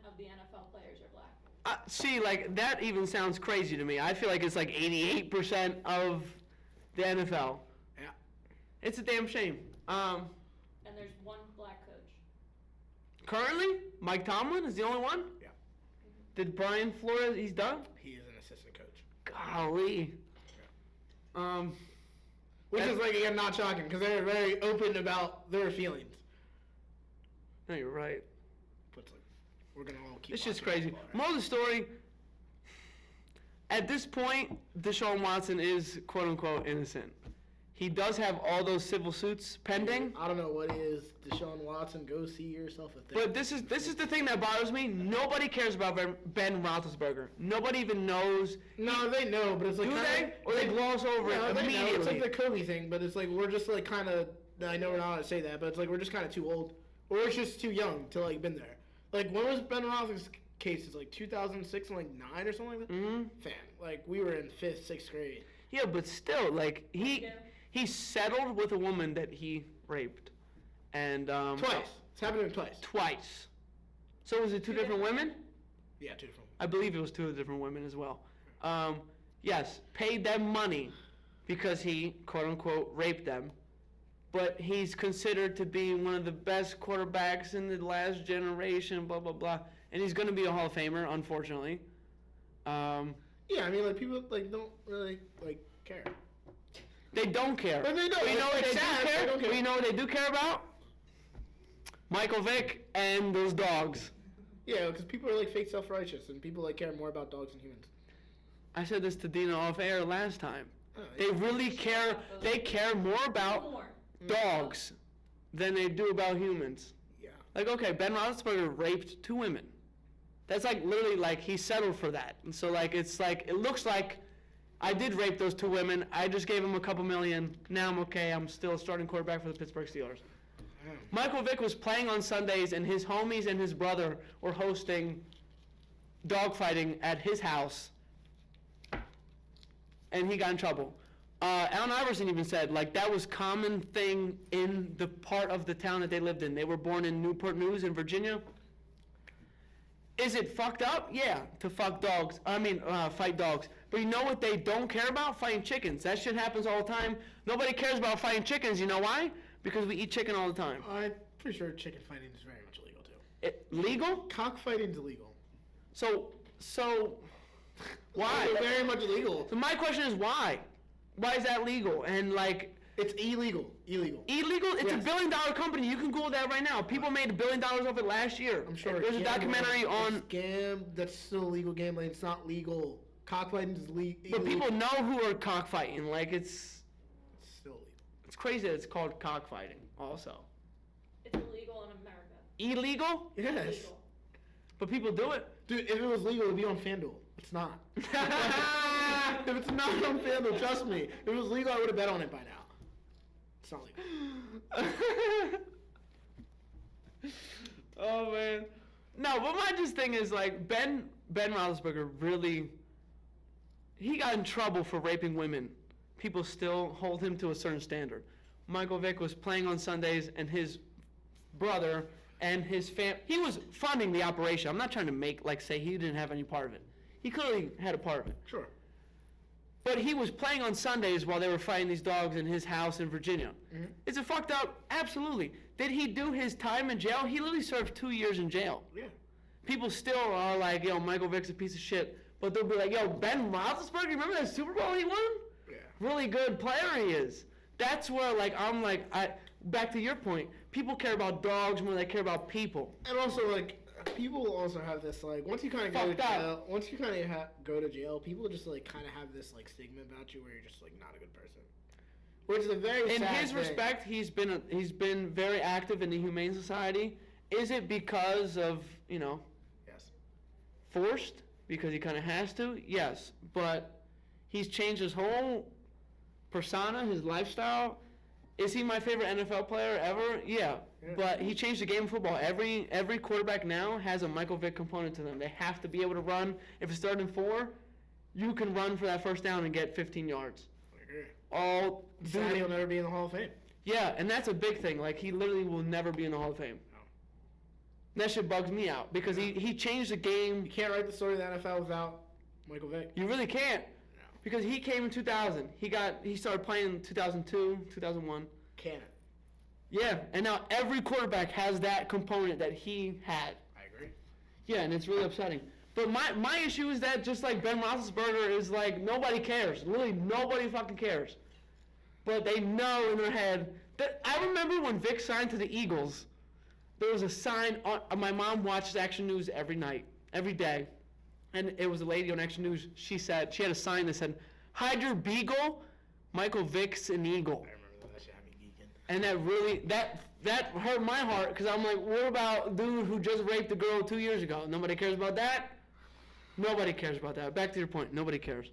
of the NFL players are black. See, like that even sounds crazy to me. I feel like it's like 88% of the NFL. Yeah. It's a damn shame. And there's one black coach. Currently, Mike Tomlin is the only one. Yeah. Did Brian Flores? He's done. He is an assistant coach. Golly. Which is like, again, not shocking because they're very open about their feelings. No, you're right. But it's like, we're going to all keep It's just watching crazy. football, More of the story. At this point, Deshaun Watson is quote unquote innocent. He does have all those civil suits pending. I don't know what is Deshaun Watson. Go see yourself a But this is the thing that bothers me. Nobody cares about Ben Roethlisberger. Nobody even knows. No, they know, but it's like Do kinda, they? Or they gloss over No, it they know. immediately? It's like the Kobe thing, but it's like we're just like kind of. I know we're not allowed to say that, but it's like we're just kind of too old, or we're just too young to like been there. Like when was Ben Roethlisberger's case? It's like 2006 and like 9 or something like that. Mm-hmm. Fan, like we were in 5th, 6th grade. Yeah, but still, like he settled with a woman that he raped, and Twice. It's happened to him twice. Twice. So was it 2 different women? Yeah, 2 different. I believe it was 2 different women as well. Yes, paid them money because he, quote unquote, raped them. But he's considered to be one of the best quarterbacks in the last generation, blah, blah, blah. And he's going to be a Hall of Famer, unfortunately. Yeah, I mean, like people like don't really like care. They don't care. But they don't. We know what It's they sad, do care. they don't care. We know what they do care about. Michael Vick and those dogs. Yeah, because people are like fake self-righteous, and people like care more about dogs than humans. I said this to Dina off air last time. Oh, They really care. They care more about More. dogs than they do about humans. Yeah. Like, okay, Ben Roethlisberger raped 2 women. That's like literally like he settled for that. And so like it's like it looks like I did rape those 2 women. I just gave them a couple million. Now I'm okay. I'm still starting quarterback for the Pittsburgh Steelers. Damn. Michael Vick was playing on Sundays, and his homies and his brother were hosting dogfighting at his house, and he got in trouble. Allen Iverson even said, like, that was common thing in the part of the town that they lived in. They were born in Newport News in Virginia. Is it fucked up? Yeah, to fight dogs. But you know what they don't care about? Fighting chickens. That shit happens all the time. Nobody cares about fighting chickens. You know why? Because we eat chicken all the time. I'm pretty sure chicken fighting is very much illegal too. Legal? Cockfighting is illegal. So why? It's very much illegal. So my question is why? Why is that legal? And like, It's illegal. Illegal. illegal? It's Yes. $1 billion company. You can Google that right now. People made $1 billion off it last year. I'm sure. There's a documentary on. That's still illegal gambling. It's not legal. Cockfighting is illegal. But people know who are cockfighting. Like It's still illegal. it's crazy that it's called cockfighting. Also, It's illegal in America. illegal, Yes. Illegal. but people do it. Dude, if it was legal, it'd be on FanDuel. It's not. If it's not on FanDuel, trust me. If it was legal, I would have bet on it by now. It's not legal. Oh man, no. But my just thing is like Ben Roethlisberger really. He got in trouble for raping women. People still hold him to a certain standard. Michael Vick was playing on Sundays, and his brother and his he was funding the operation. I'm not trying to say he didn't have any part of it. He clearly had a part of it. Sure. But he was playing on Sundays while they were fighting these dogs in his house in Virginia. Mhm. Is it fucked up? Absolutely. Did he do his time in jail? He literally served 2 years in jail. Yeah. People still are like, yo, Michael Vick's a piece of shit. But they'll be like, yo, Ben Roethlisberger, you remember that Super Bowl he won? Yeah. Really good player he is. That's where, back to your point, people care about dogs more than they care about people. And also, people also have this, once you kind of go to jail, go to jail, people just, kind of have this, stigma about you where you're just, not a good person. Which is a very In sad his thing. respect, he's been very active in the Humane Society. Is it because of, Yes. forced? Because he kind of has to? Yes. But he's changed his whole persona, his lifestyle. Is he my favorite NFL player ever? Yeah. Yeah. But he changed the game of football. Every quarterback now has a Michael Vick component to them. They have to be able to run. If it's 3rd and 4, you can run for that first down and get 15 yards. I agree. All Sad he'll never be in the Hall of Fame. Yeah, and that's a big thing. Like, he literally will never be in the Hall of Fame. No. That shit bugs me out because he changed the game. You can't write the story of the NFL without Michael Vick. You really can't. No. Because he came in 2000. He started playing in 2002, 2001. Can't. Yeah, and now every quarterback has that component that he had. I agree. Yeah, and it's really upsetting. But my issue is that just like Ben Roethlisberger is like nobody cares. Literally nobody fucking cares. But they know in their head that I remember when Vic signed to the Eagles, there was a sign on my mom watches Action News every night, every day. And it was a lady on Action News. She had a sign that said, "Hide your beagle, Michael Vick's an Eagle." I remember that shit had me geeking. And that really, that hurt my heart, because I'm like, what about dude who just raped a girl 2 years ago? Nobody cares about that? Nobody cares about that. Back to your point, nobody cares.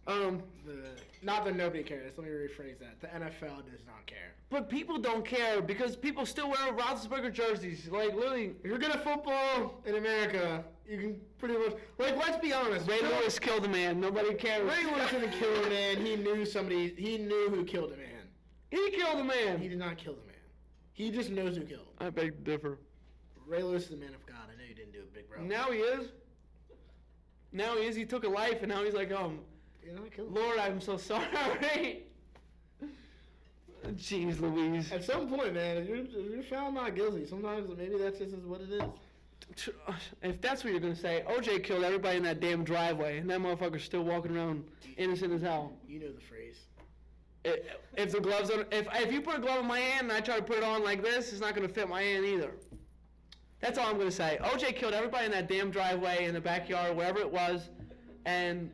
Not that nobody cares. Let me rephrase that. The NFL does not care. But people don't care, because people still wear Roethlisberger jerseys. Like, literally, If you're good at football in America, you can pretty much, let's be honest. Ray Lewis killed a man. Nobody cares. Ray Lewis didn't kill a man. He knew who killed a man. He killed a man. He did not kill the man. He just knows who killed him. I beg to differ. Ray Lewis is a man of God. I know you didn't do it, big bro. Now he is. Now he is. He took a life, and now he's like, You're not killing him. Lord, I'm so sorry. Jeez Louise. At some point, man, if you're found not guilty, sometimes maybe that's just what it is. If that's what you're gonna say, OJ killed everybody in that damn driveway, and that motherfucker's still walking around innocent as hell. You know the phrase. If the gloves on, if you put a glove in my hand and I try to put it on like this, it's not gonna fit my hand either. That's all I'm gonna say. OJ killed everybody in that damn driveway, in the backyard, wherever it was, and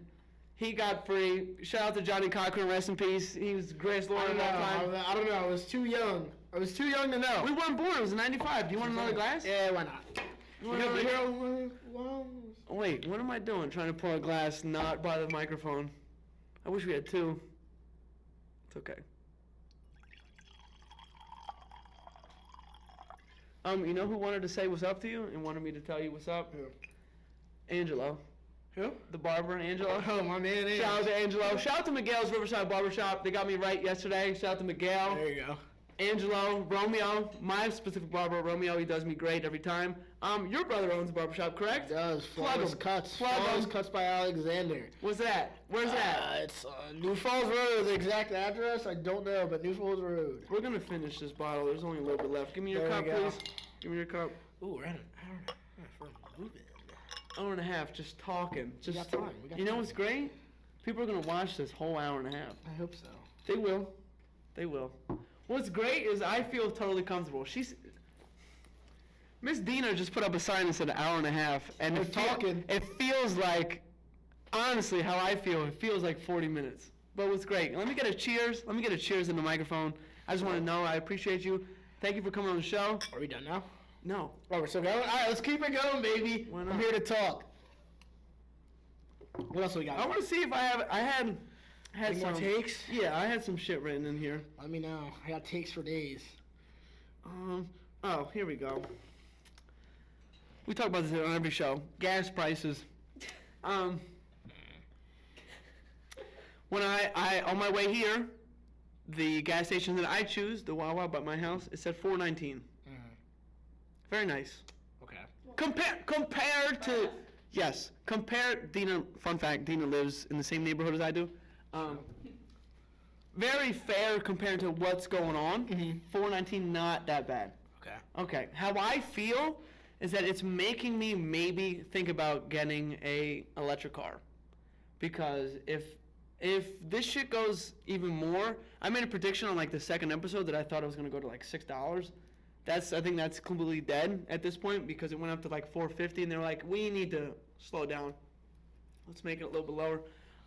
he got free. Shout out to Johnny Cochran, rest in peace. He was the greatest lawyer of all time. I don't know. I was too young. I was too young to know. We weren't born. It was in '95. Do you want another glass? Yeah, why not? You want another- Wait, what am I doing? Trying to pour a glass not by the microphone. I wish we had two. It's okay. You know who wanted to say what's up to you and wanted me to tell you what's up? Who? Angelo. Who? The barber, Angelo. Oh, my man. Shout out to Angelo. Shout out to Miguel's Riverside Barbershop. They got me right yesterday. Shout out to Miguel. There you go. Angelo, Romeo, my specific barber, Romeo, he does me great every time. Your brother owns a barbershop, correct? It does. Flawless Cuts. Plug 'em. Flawless Cuts by Alexander. What's that? Where's that? It's New Falls Road. The exact address, I don't know, but New Falls Road. We're going to finish this bottle. There's only a little bit left. Give me your There cup, we go. please. Give me your cup. Ooh, we're at an hour and a half. We're moving. Hour and a half, just talking. We Just got time. We got You know time. what's great? People are going to watch this whole hour and a half. I hope so. They will. They will. What's great is I feel totally comfortable. Miss Dina just put up a sign that said an hour and a half, and We're talking. It feels like, honestly, how I feel. It feels like 40 minutes. But what's great? Let me get a cheers. Let me get a cheers in the microphone. I just want to know I appreciate you. Thank you for coming on the show. Are we done now? No. Oh, we're still going? All right, let's keep it going, baby. Why not? I'm here to talk. What else we got? I want to see if I had Any more some takes? Yeah, I had some shit written in here. Let me know. I got takes for days. Oh, here we go. We talk about this on every show. Gas prices. When I on my way here, the gas station that I choose, the Wawa by my house, it said $4.19. Very nice. Okay. Compared to, yes, Dina, fun fact, Dina lives in the same neighborhood as I do. Very fair compared to what's going on. $4.19, not that bad. Okay. Okay, how I feel is that it's making me maybe think about getting a electric car. Because if this shit goes even more, I made a prediction on like the second episode that I thought it was gonna go to like $6. I think that's completely dead at this point because it went up to like $4.50 and they're like, we need to slow down. Let's make it a little bit lower.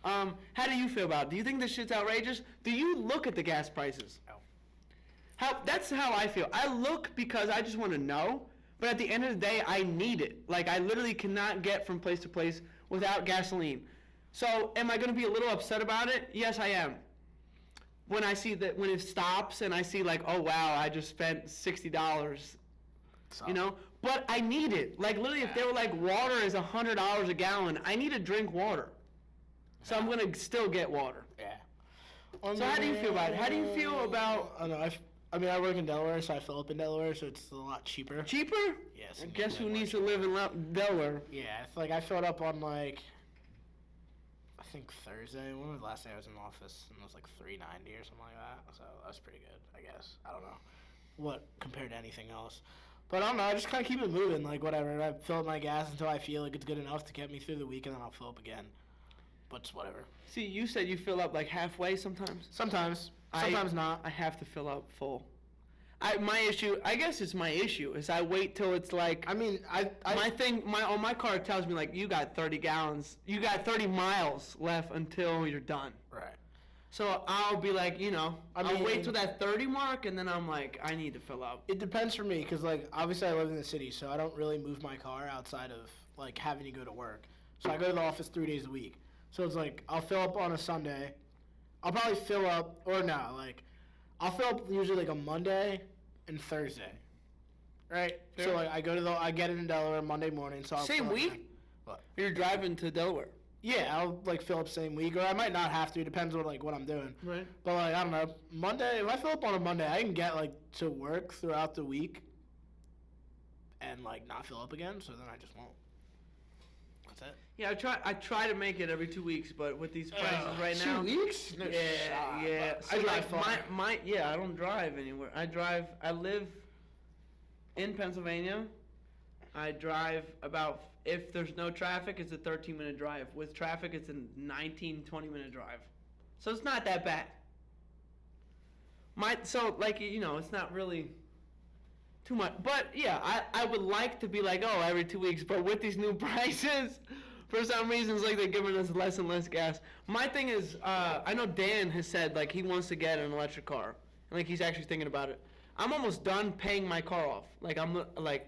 How do you feel about it? Do you think this shit's outrageous? Do you look at the gas prices? No. That's how I feel. I look because I just want to know, but at the end of the day, I need it. Like, I literally cannot get from place to place without gasoline. So, am I going to be a little upset about it? Yes, I am. When I see that, when it stops and I see like, oh wow, I just spent $60, you know? But I need it. Like, literally, if they were like, water is $100 a gallon, I need to drink water. So I'm going to still get water. Yeah. So how do you feel about it? How do you feel about... I don't know. I mean, I work in Delaware, so I fill up in Delaware, so it's a lot cheaper. Cheaper? Yes. And guess who needs to live in Delaware? Yeah, I filled up on like, I think Thursday. When was the last day I was in the office? And it was like $3.90 or something like that. So that was pretty good, I guess. I don't know what compared to anything else. But I don't know. I just kind of keep it moving. Like whatever. I fill up my gas until I feel like it's good enough to get me through the week, and then I'll fill up again. But it's whatever. See, you said you fill up like halfway sometimes. Sometimes not. I have to fill up full. My issue, I guess it's my issue, is I wait till it's like... I mean, on my car it tells me like, you got 30 gallons, you got 30 miles left until you're done. Right. So I'll be like, you know, I I'll mean, wait till that 30 mark, and then I'm like, I need to fill up. It depends for me, because like obviously I live in the city, so I don't really move my car outside of like having to go to work. So I go to the office 3 days a week. So it's like I'll fill up on a Sunday. I'll probably fill up, or no, like I'll fill up usually like a Monday and Thursday. Right? Fair. So like I get it in Delaware Monday morning. So I'll Same fill up week? then. What? You're driving to Delaware. Yeah, I'll like fill up same week, or I might not have to. It depends on like what I'm doing. Right. But like I don't know, Monday. If I fill up on a Monday, I can get like to work throughout the week, and like not fill up again. So then I just won't. That's it. Yeah, I try to make it every 2 weeks, but with these prices right now... 2 weeks? No shot. Yeah. I drive far. I don't drive anywhere. I live in Pennsylvania. I drive about, if there's no traffic, it's a 13-minute drive. With traffic, it's a 19, 20-minute drive. So it's not that bad. It's not really too much. But yeah, I would like to be like, oh, every 2 weeks, but with these new prices, for some reason, it's like they're giving us less and less gas. My thing is, I know Dan has said like he wants to get an electric car, and like he's actually thinking about it. I'm almost done paying my car off. Like I'm like,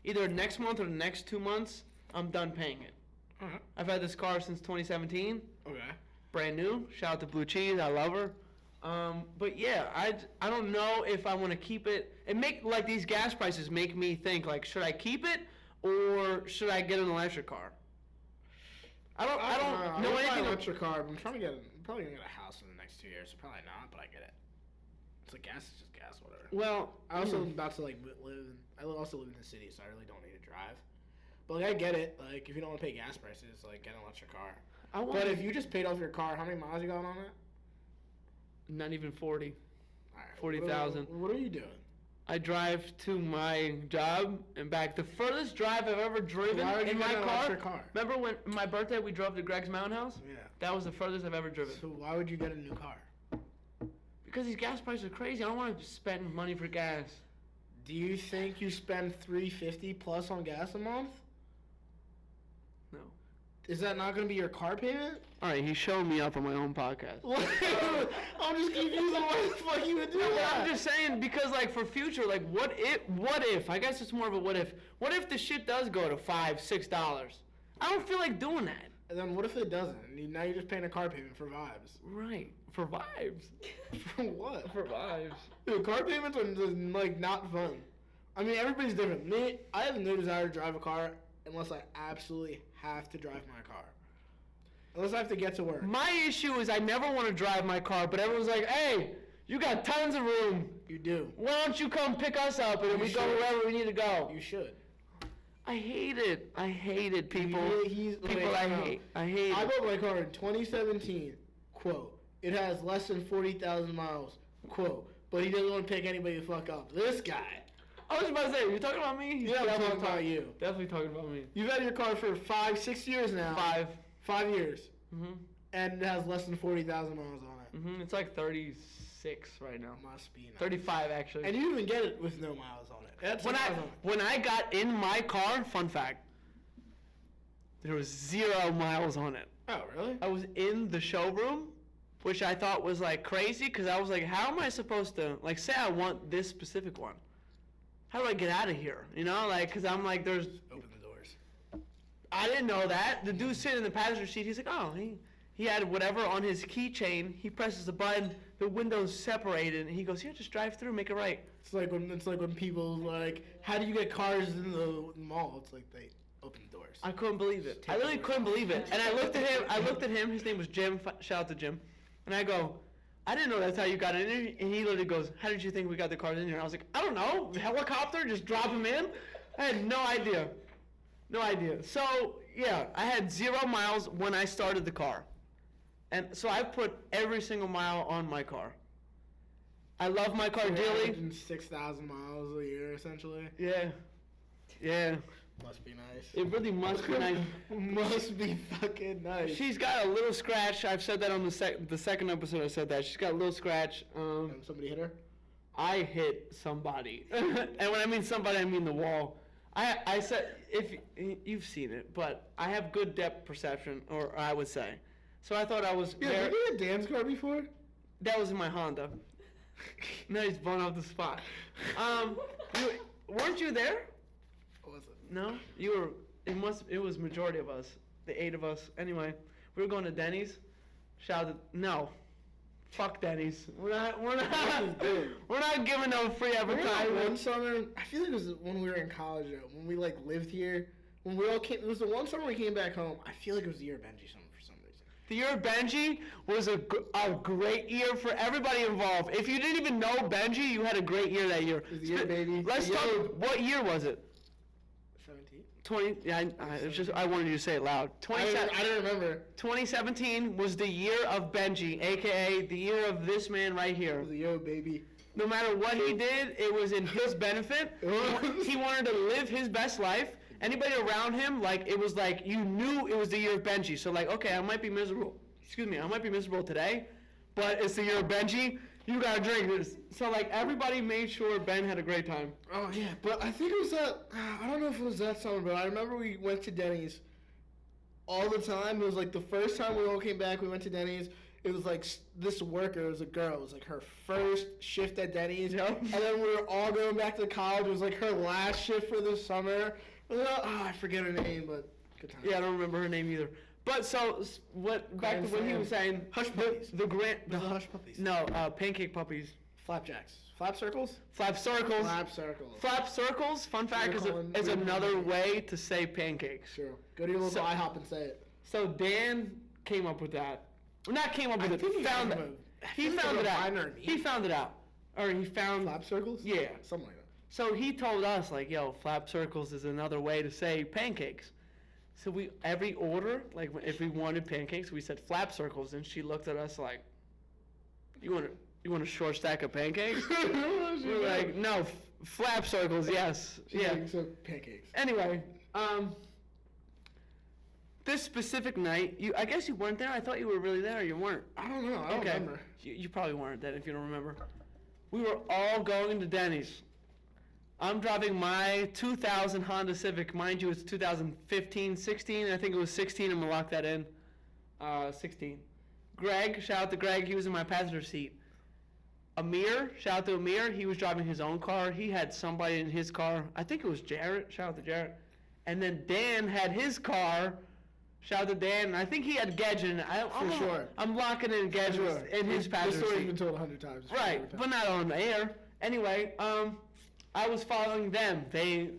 either next month or the next 2 months, I'm done paying it. Uh-huh. I've had this car since 2017. Okay. brand new. Shout out to Blue Cheese, I love her. But yeah, I don't know if I want to keep it. It make like these gas prices make me think like, should I keep it or should I get an electric car? I don't know anything. An electric car. But I'm probably gonna get a house in the next 2 years. So probably not, but I get it. It's like gas is just gas, whatever. Well, I also about to like live. I also live in the city, so I really don't need to drive. But like I get it. Like if you don't want to pay gas prices, like get an electric car. But if you just paid off your car, how many miles you got on it? Not even 40. All right, 40,000. What are you doing? I drive to my job and back. The furthest drive I've ever driven in my car. Remember when my birthday we drove to Greg's Mountain House? Yeah. That was the furthest I've ever driven. So why would you get a new car? Because these gas prices are crazy. I don't want to spend money for gas. Do you think you spend $350 plus on gas a month? No. Is that not going to be your car payment? All right, he's showing me up on my own podcast. I'm just confused on why the fuck you would do that. I'm just saying because, like, for future, like, what if? I guess it's more of a what if. What if the shit does go to $5, $6? I don't feel like doing that. And then what if it doesn't? Now you're just paying a car payment for vibes. Right. For vibes. For what? For vibes. Dude, car payments are just, like, not fun. I mean, everybody's different. Me, I have no desire to drive a car unless I absolutely have to drive my car. Unless I have to get to work. My issue is I never want to drive my car, but everyone's like, hey, you got tons of room. You do. Why don't you come pick us up and we go wherever we need to go? You should. I hate it. I hate it, people. I hate it. I bought my car in 2017. Quote. It has less than 40,000 miles. Quote. But he doesn't want to pick anybody the fuck up. This guy. I was about to say, you're talking about me? Yeah, I'm talking about you. Definitely talking about me. You've had your car for 5-6 years now. 5 years. Mm-hmm. And it has less than 40,000 miles on it. Mm-hmm. It's like 36 right now. Must be nice. 35 actually. And you even get it with no miles on it. That's when I got in my car, fun fact, there was 0 miles on it. Oh, really? I was in the showroom, which I thought was like crazy because I was like, how am I supposed to, like, say I want this specific one. How do I get out of here? You know, like, because I'm like, there's... Open the doors. I didn't know that. The dude sitting in the passenger seat, he's like, oh, he had whatever on his keychain. He presses the button, the window's separated, and he goes, here, just drive through, make it right. It's like when people like, how do you get cars in the mall? It's like they open the doors. I couldn't believe it. I literally couldn't believe it. And I looked at him. His name was Jim. Shout out to Jim. And I go, I didn't know that's how you got in here. And he literally goes, how did you think we got the cars in here? I was like, I don't know. Helicopter, just drop them in? I had no idea. No idea. So, yeah, I had 0 miles when I started the car. And so I put every single mile on my car. I love my car dearly. 6,000 miles a year, essentially. Yeah. Yeah. Must be nice. It really must be nice. Must be fucking nice. She's got a little scratch. I've said that on the second episode. I said that she's got a little scratch. And somebody hit her? I hit somebody, and when I mean somebody, I mean the wall. I said if you've seen it, but I have good depth perception, or I would say. So I thought I was. Yeah, have you had Dan's car before? That was in my Honda. Now he's blown off the spot. Weren't you there? Was it? No, you were. It was majority of us, the 8 of us. Anyway, we were going to Denny's. No, fuck Denny's. We're not giving no free advertisement. One summer, I feel like it was when we were in college. When we like lived here, when we all came. It was the one summer we came back home. I feel like it was the year of Benji summer for some reason. The year of Benji was a great year for everybody involved. If you didn't even know Benji, you had a great year that year. It was the year, baby. Let's talk. What year was it? 17. 20. Yeah, it's just I wanted you to say it loud. I don't remember. 2017 was the year of Benji, aka the year of this man right here. It was the year, baby. No matter what he did, it was in his benefit. He wanted to live his best life. Anybody around him, like, it was like, you knew it was the year of Benji. So, like, okay, I might be miserable. I might be miserable today, but it's the year of Benji. You gotta drink this. So, like, everybody made sure Ben had a great time. Oh, yeah, but I think it was that, I don't know if it was that summer, but I remember we went to Denny's all the time. It was, like, the first time we all came back, we went to Denny's. It was, like, this worker, it was a girl. It was, like, her first shift at Denny's. Yep. And then we were all going back to college. It was, like, her last shift for the summer. I forget her name, but good time. Yeah, I don't remember her name either. But so what? Back to what he was saying. Hush puppies. The hush puppies. No, pancake puppies. Flapjacks. Flap circles. Flap circles. Flap circles. Flap circles. Fun fact is another way to say pancakes. Sure. Go to your local IHOP and say it. So Dan came up with that. Well, not came up with it. Found it. He found it out. He found it out. Or he found. Flap circles. Yeah. Something like that. So he told us like, yo, flap circles is another way to say pancakes. So we every order, like if we wanted pancakes, we said flap circles, and she looked at us like, you want a short stack of pancakes? We're like, no, flap circles, yes, yeah. So pancakes. Anyway, this specific night, I guess you weren't there. I thought you were really there. You weren't. I don't know. I don't remember. You probably weren't then if you don't remember. We were all going to Denny's. I'm driving my 2000 Honda Civic. Mind you, it's 2015, 16. I think it was 16. I'm going to lock that in. 16. Greg, shout out to Greg. He was in my passenger seat. Amir, shout out to Amir. He was driving his own car. He had somebody in his car. I think it was Jarrett. Shout out to Jarrett. And then Dan had his car. Shout out to Dan. I think he had Gedge. For sure. I'm locking in Gedge in his passenger seat. The story's been told 100 times. Right, but not on the air. Anyway, I was following them. They,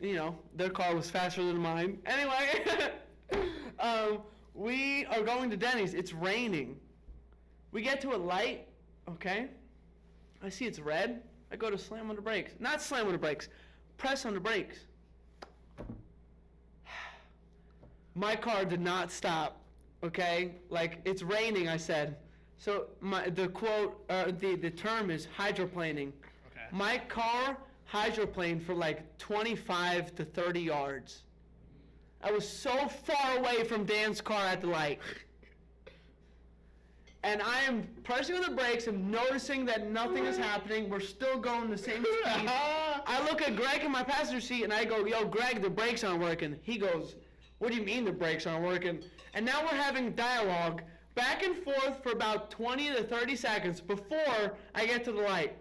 their car was faster than mine. Anyway, we are going to Denny's. It's raining. We get to a light, okay? I see it's red. I go to slam on the brakes. Not slam on the brakes. Press on the brakes. My car did not stop, okay? Like, it's raining, I said. So the quote, the term is hydroplaning. Okay. My car hydroplaned for like 25 to 30 yards. I was so far away from Dan's car at the light. And I am pressing on the brakes and noticing that nothing is happening. We're still going the same speed. I look at Greg in my passenger seat and I go, yo, Greg, the brakes aren't working. He goes, what do you mean the brakes aren't working? And now we're having dialogue back and forth for about 20 to 30 seconds before I get to the light.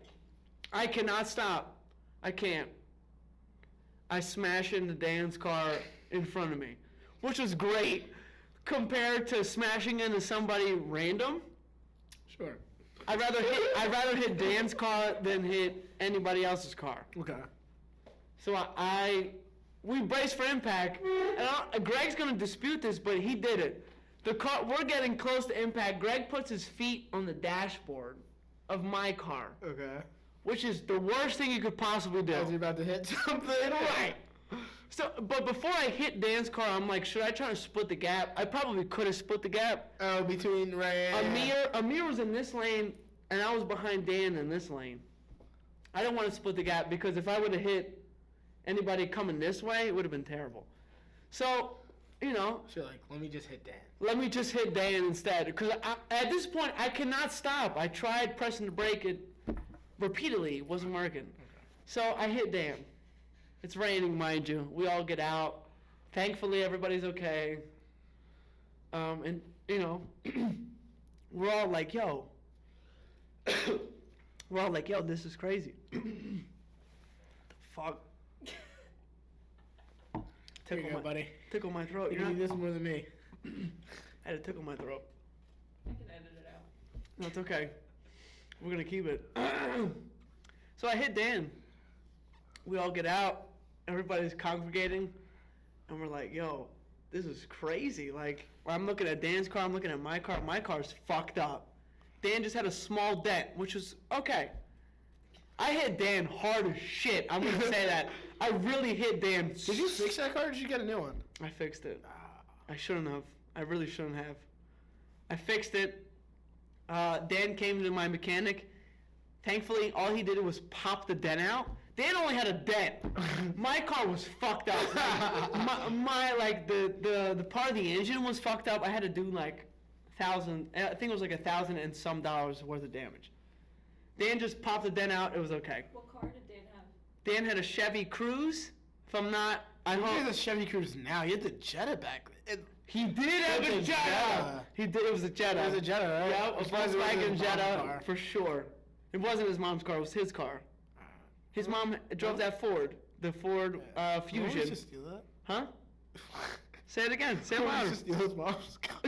I cannot stop. I can't. I smash into Dan's car in front of me, which was great compared to smashing into somebody random. Sure. I'd rather hit Dan's car than hit anybody else's car. Okay. So we braced for impact, and Greg's gonna dispute this, but he did it. The car, we're getting close to impact. Greg puts his feet on the dashboard of my car. Okay. Which is the worst thing you could possibly do. As you're about to hit something. Right. So, but before I hit Dan's car, I'm like, should I try to split the gap? I probably could have split the gap. Oh, between Amir was in this lane, and I was behind Dan in this lane. I don't want to split the gap because if I would have hit anybody coming this way, it would have been terrible. So, So you're like, let me just hit Dan. Let me just hit Dan instead. Because at this point, I cannot stop. I tried pressing the brake. It repeatedly wasn't working. Okay. So I hit Dan. It's raining, mind you. We all get out. Thankfully, everybody's okay. And, we're all like, yo. This is crazy. The fuck? Tickle my throat. You need this more than me. I had to tickle my throat. I can edit it out. No, it's okay. We're going to keep it. So I hit Dan. We all get out. Everybody's congregating. And we're like, yo, this is crazy. Like, I'm looking at Dan's car. I'm looking at my car. My car's fucked up. Dan just had a small dent, which was okay. I hit Dan hard as shit. I'm going to say that. I really hit Dan. Did you fix that car or did you get a new one? I fixed it. I shouldn't have. I really shouldn't have. I fixed it. Dan came to my mechanic. Thankfully, all he did was pop the dent out. Dan only had a dent. My car was fucked up. The part of the engine was fucked up. I had to do like $1,000. I think it was like $1,000 and some dollars worth of damage. Dan just popped the dent out. It was okay. What car did Dan have? Dan had a Chevy Cruze. If I'm not, I hope. He has a Chevy Cruze now. He had the Jetta back then. He did have a Jetta. He did. It was a Jetta. It was a Jetta, right? Yeah, a Volkswagen Jetta for sure. It wasn't his mom's car. It was his car. His mom drove that Ford, the Ford Fusion. Did you steal that? Huh? Say it again. Say it Who louder. wants to steal his mom's car?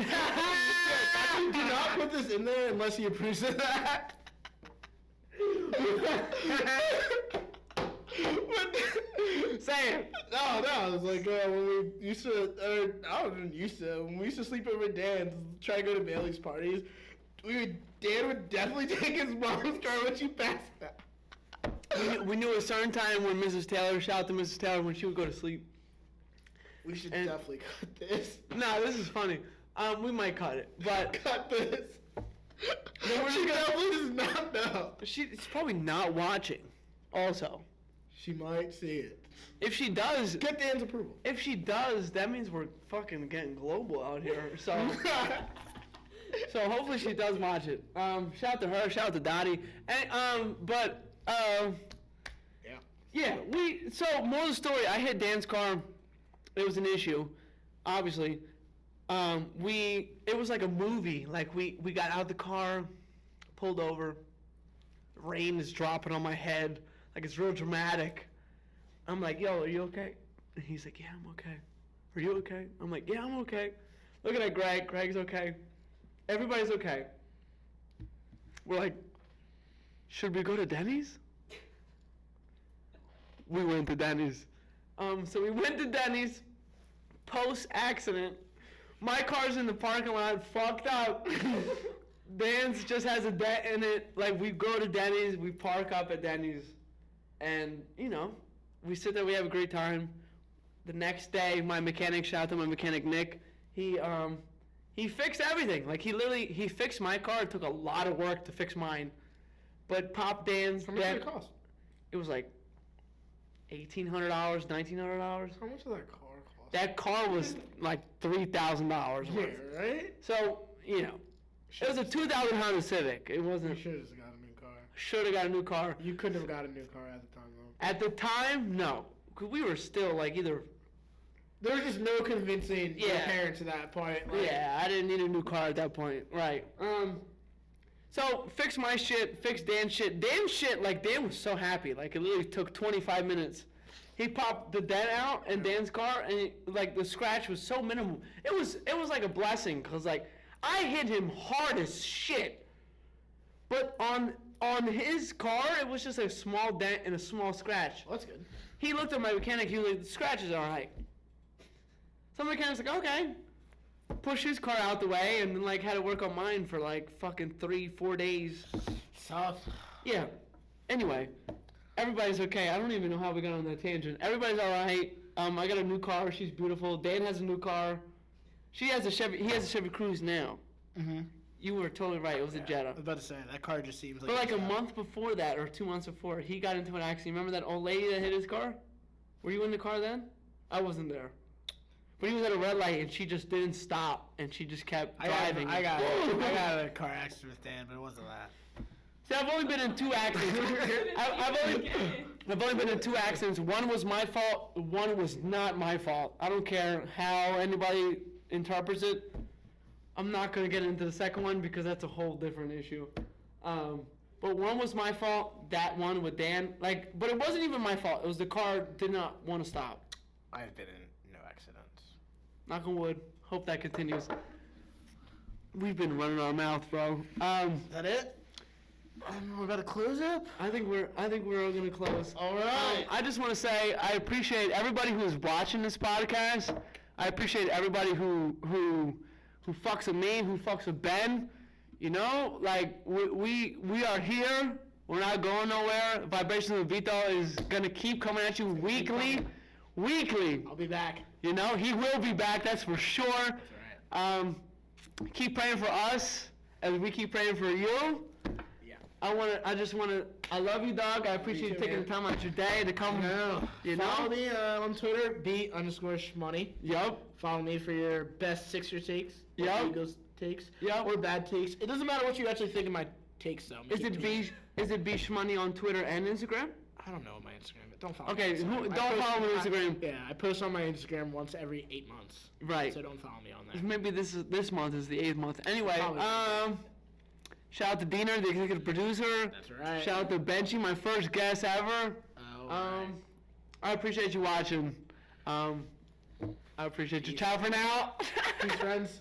Do not put this in there unless he approves of that. Say it. No, it's like when we used to, when we used to sleep over at Dan's, try to go to Bailey's parties, Dan would definitely take his mom's car when she passed out. We knew a certain time when Mrs. Taylor, shout out to Mrs. Taylor, when she would go to sleep. We should definitely cut this. No, this is funny. We might cut it, but Cut this. we're She just definitely does not know. she's probably not watching. Also, She might see it. if she does, Get Dan's approval. that means we're fucking getting global out here. So, so hopefully she does watch it. Shout out to her. Shout out to Dottie. And yeah. So more of the story. I hit Dan's car. It was an issue, obviously. It was like a movie. Like we got out of the car, pulled over. Rain is dropping on my head. Like it's real dramatic. I'm like, yo, are you okay? And he's like, yeah, I'm okay. Are you okay? I'm like, yeah, I'm okay. Looking at Greg. Greg's okay. Everybody's okay. We're like, should we go to Denny's? We went to Denny's. So we went to Denny's. Post-accident, my car's in the parking lot, fucked up. Dan's just has a dent in it. Like, we go to Denny's, we park up at Denny's, and, we sit there, we have a great time. The next day, my mechanic, shout out to my mechanic, Nick, he fixed everything. Like, he fixed my car. It took a lot of work to fix mine. But Pop Dan's... How much did it cost? It was like $1,800, $1,900. How much did that car cost? That car was like $3,000 worth. Yeah, right? So, it was a 2000 Honda Civic. It wasn't... You should have got a new car. Should have got a new car. You couldn't have got a new car at the time, though. At the time, no. 'Cause we were still like either... There was just no convincing your Yeah. parents at that point. Like, Yeah, I didn't need a new car at that point. Right. So, fix my shit, fix Dan's shit. Dan's shit, like, Dan was so happy. Like, it literally took 25 minutes. He popped the dent out in Dan's car, and, the scratch was so minimal. It was like a blessing, because, I hit him hard as shit. But on his car, it was just a small dent and a small scratch. Well, that's good. He looked at my mechanic, he was like, the scratch is all right. So the mechanic's like, okay. Push his car out the way, and then, had to work on mine for, fucking 3-4 days. Tough. Yeah. Anyway, everybody's okay. I don't even know how we got on that tangent. Everybody's all right. I got a new car. She's beautiful. Dan has a new car. He has a Chevy Cruze now. Mm-hmm. You were totally right. It was a Jetta. I was about to say, that car just seems like... But a month before that, or 2 months before, he got into an accident. Remember that old lady that hit his car? Were you in the car then? I wasn't there. But he was at a red light, and she just didn't stop, and she just kept driving. I got a car accident with Dan, but it wasn't that. See, I've only been in 2 accidents. I've only been in 2 accidents. One was my fault. One was not my fault. I don't care how anybody interprets it. I'm not going to get into the second one because that's a whole different issue. But one was my fault. That one with Dan. But it wasn't even my fault. It was the car did not want to stop. I've been in no accidents. Knock on wood. Hope that continues. We've been running our mouth, bro. Is that it? We're about to close up? I think we're all gonna close. All right. I just want to say I appreciate everybody who's watching this podcast. I appreciate everybody who fucks with me, who fucks with Ben. We are here. We're not going nowhere. Vibrations with Vito is gonna keep coming at you weekly. I'll be back. He will be back. That's for sure. That's right. Keep praying for us as we keep praying for you. I love you, dog. I appreciate you too, taking man. the time out your day to come. Follow me on Twitter, _shmoney. Yup. Follow me for your best Sixer takes. Yup. Eagles takes. Yup. Or bad takes. It doesn't matter what you actually think of my takes, though. Is it Bshmoney on Twitter and Instagram? I don't know my Instagram. But don't follow Okay, me. don't follow me on Instagram. I post on my Instagram once every 8 months. Right. So don't follow me on there. Maybe this month is the 8th month. Anyway, Probably. shout out to Diener, the executive producer. That's right. Shout out to Benji, my first guest ever. Right. I appreciate you watching. I appreciate you. Peace. Ciao for now. Peace, friends.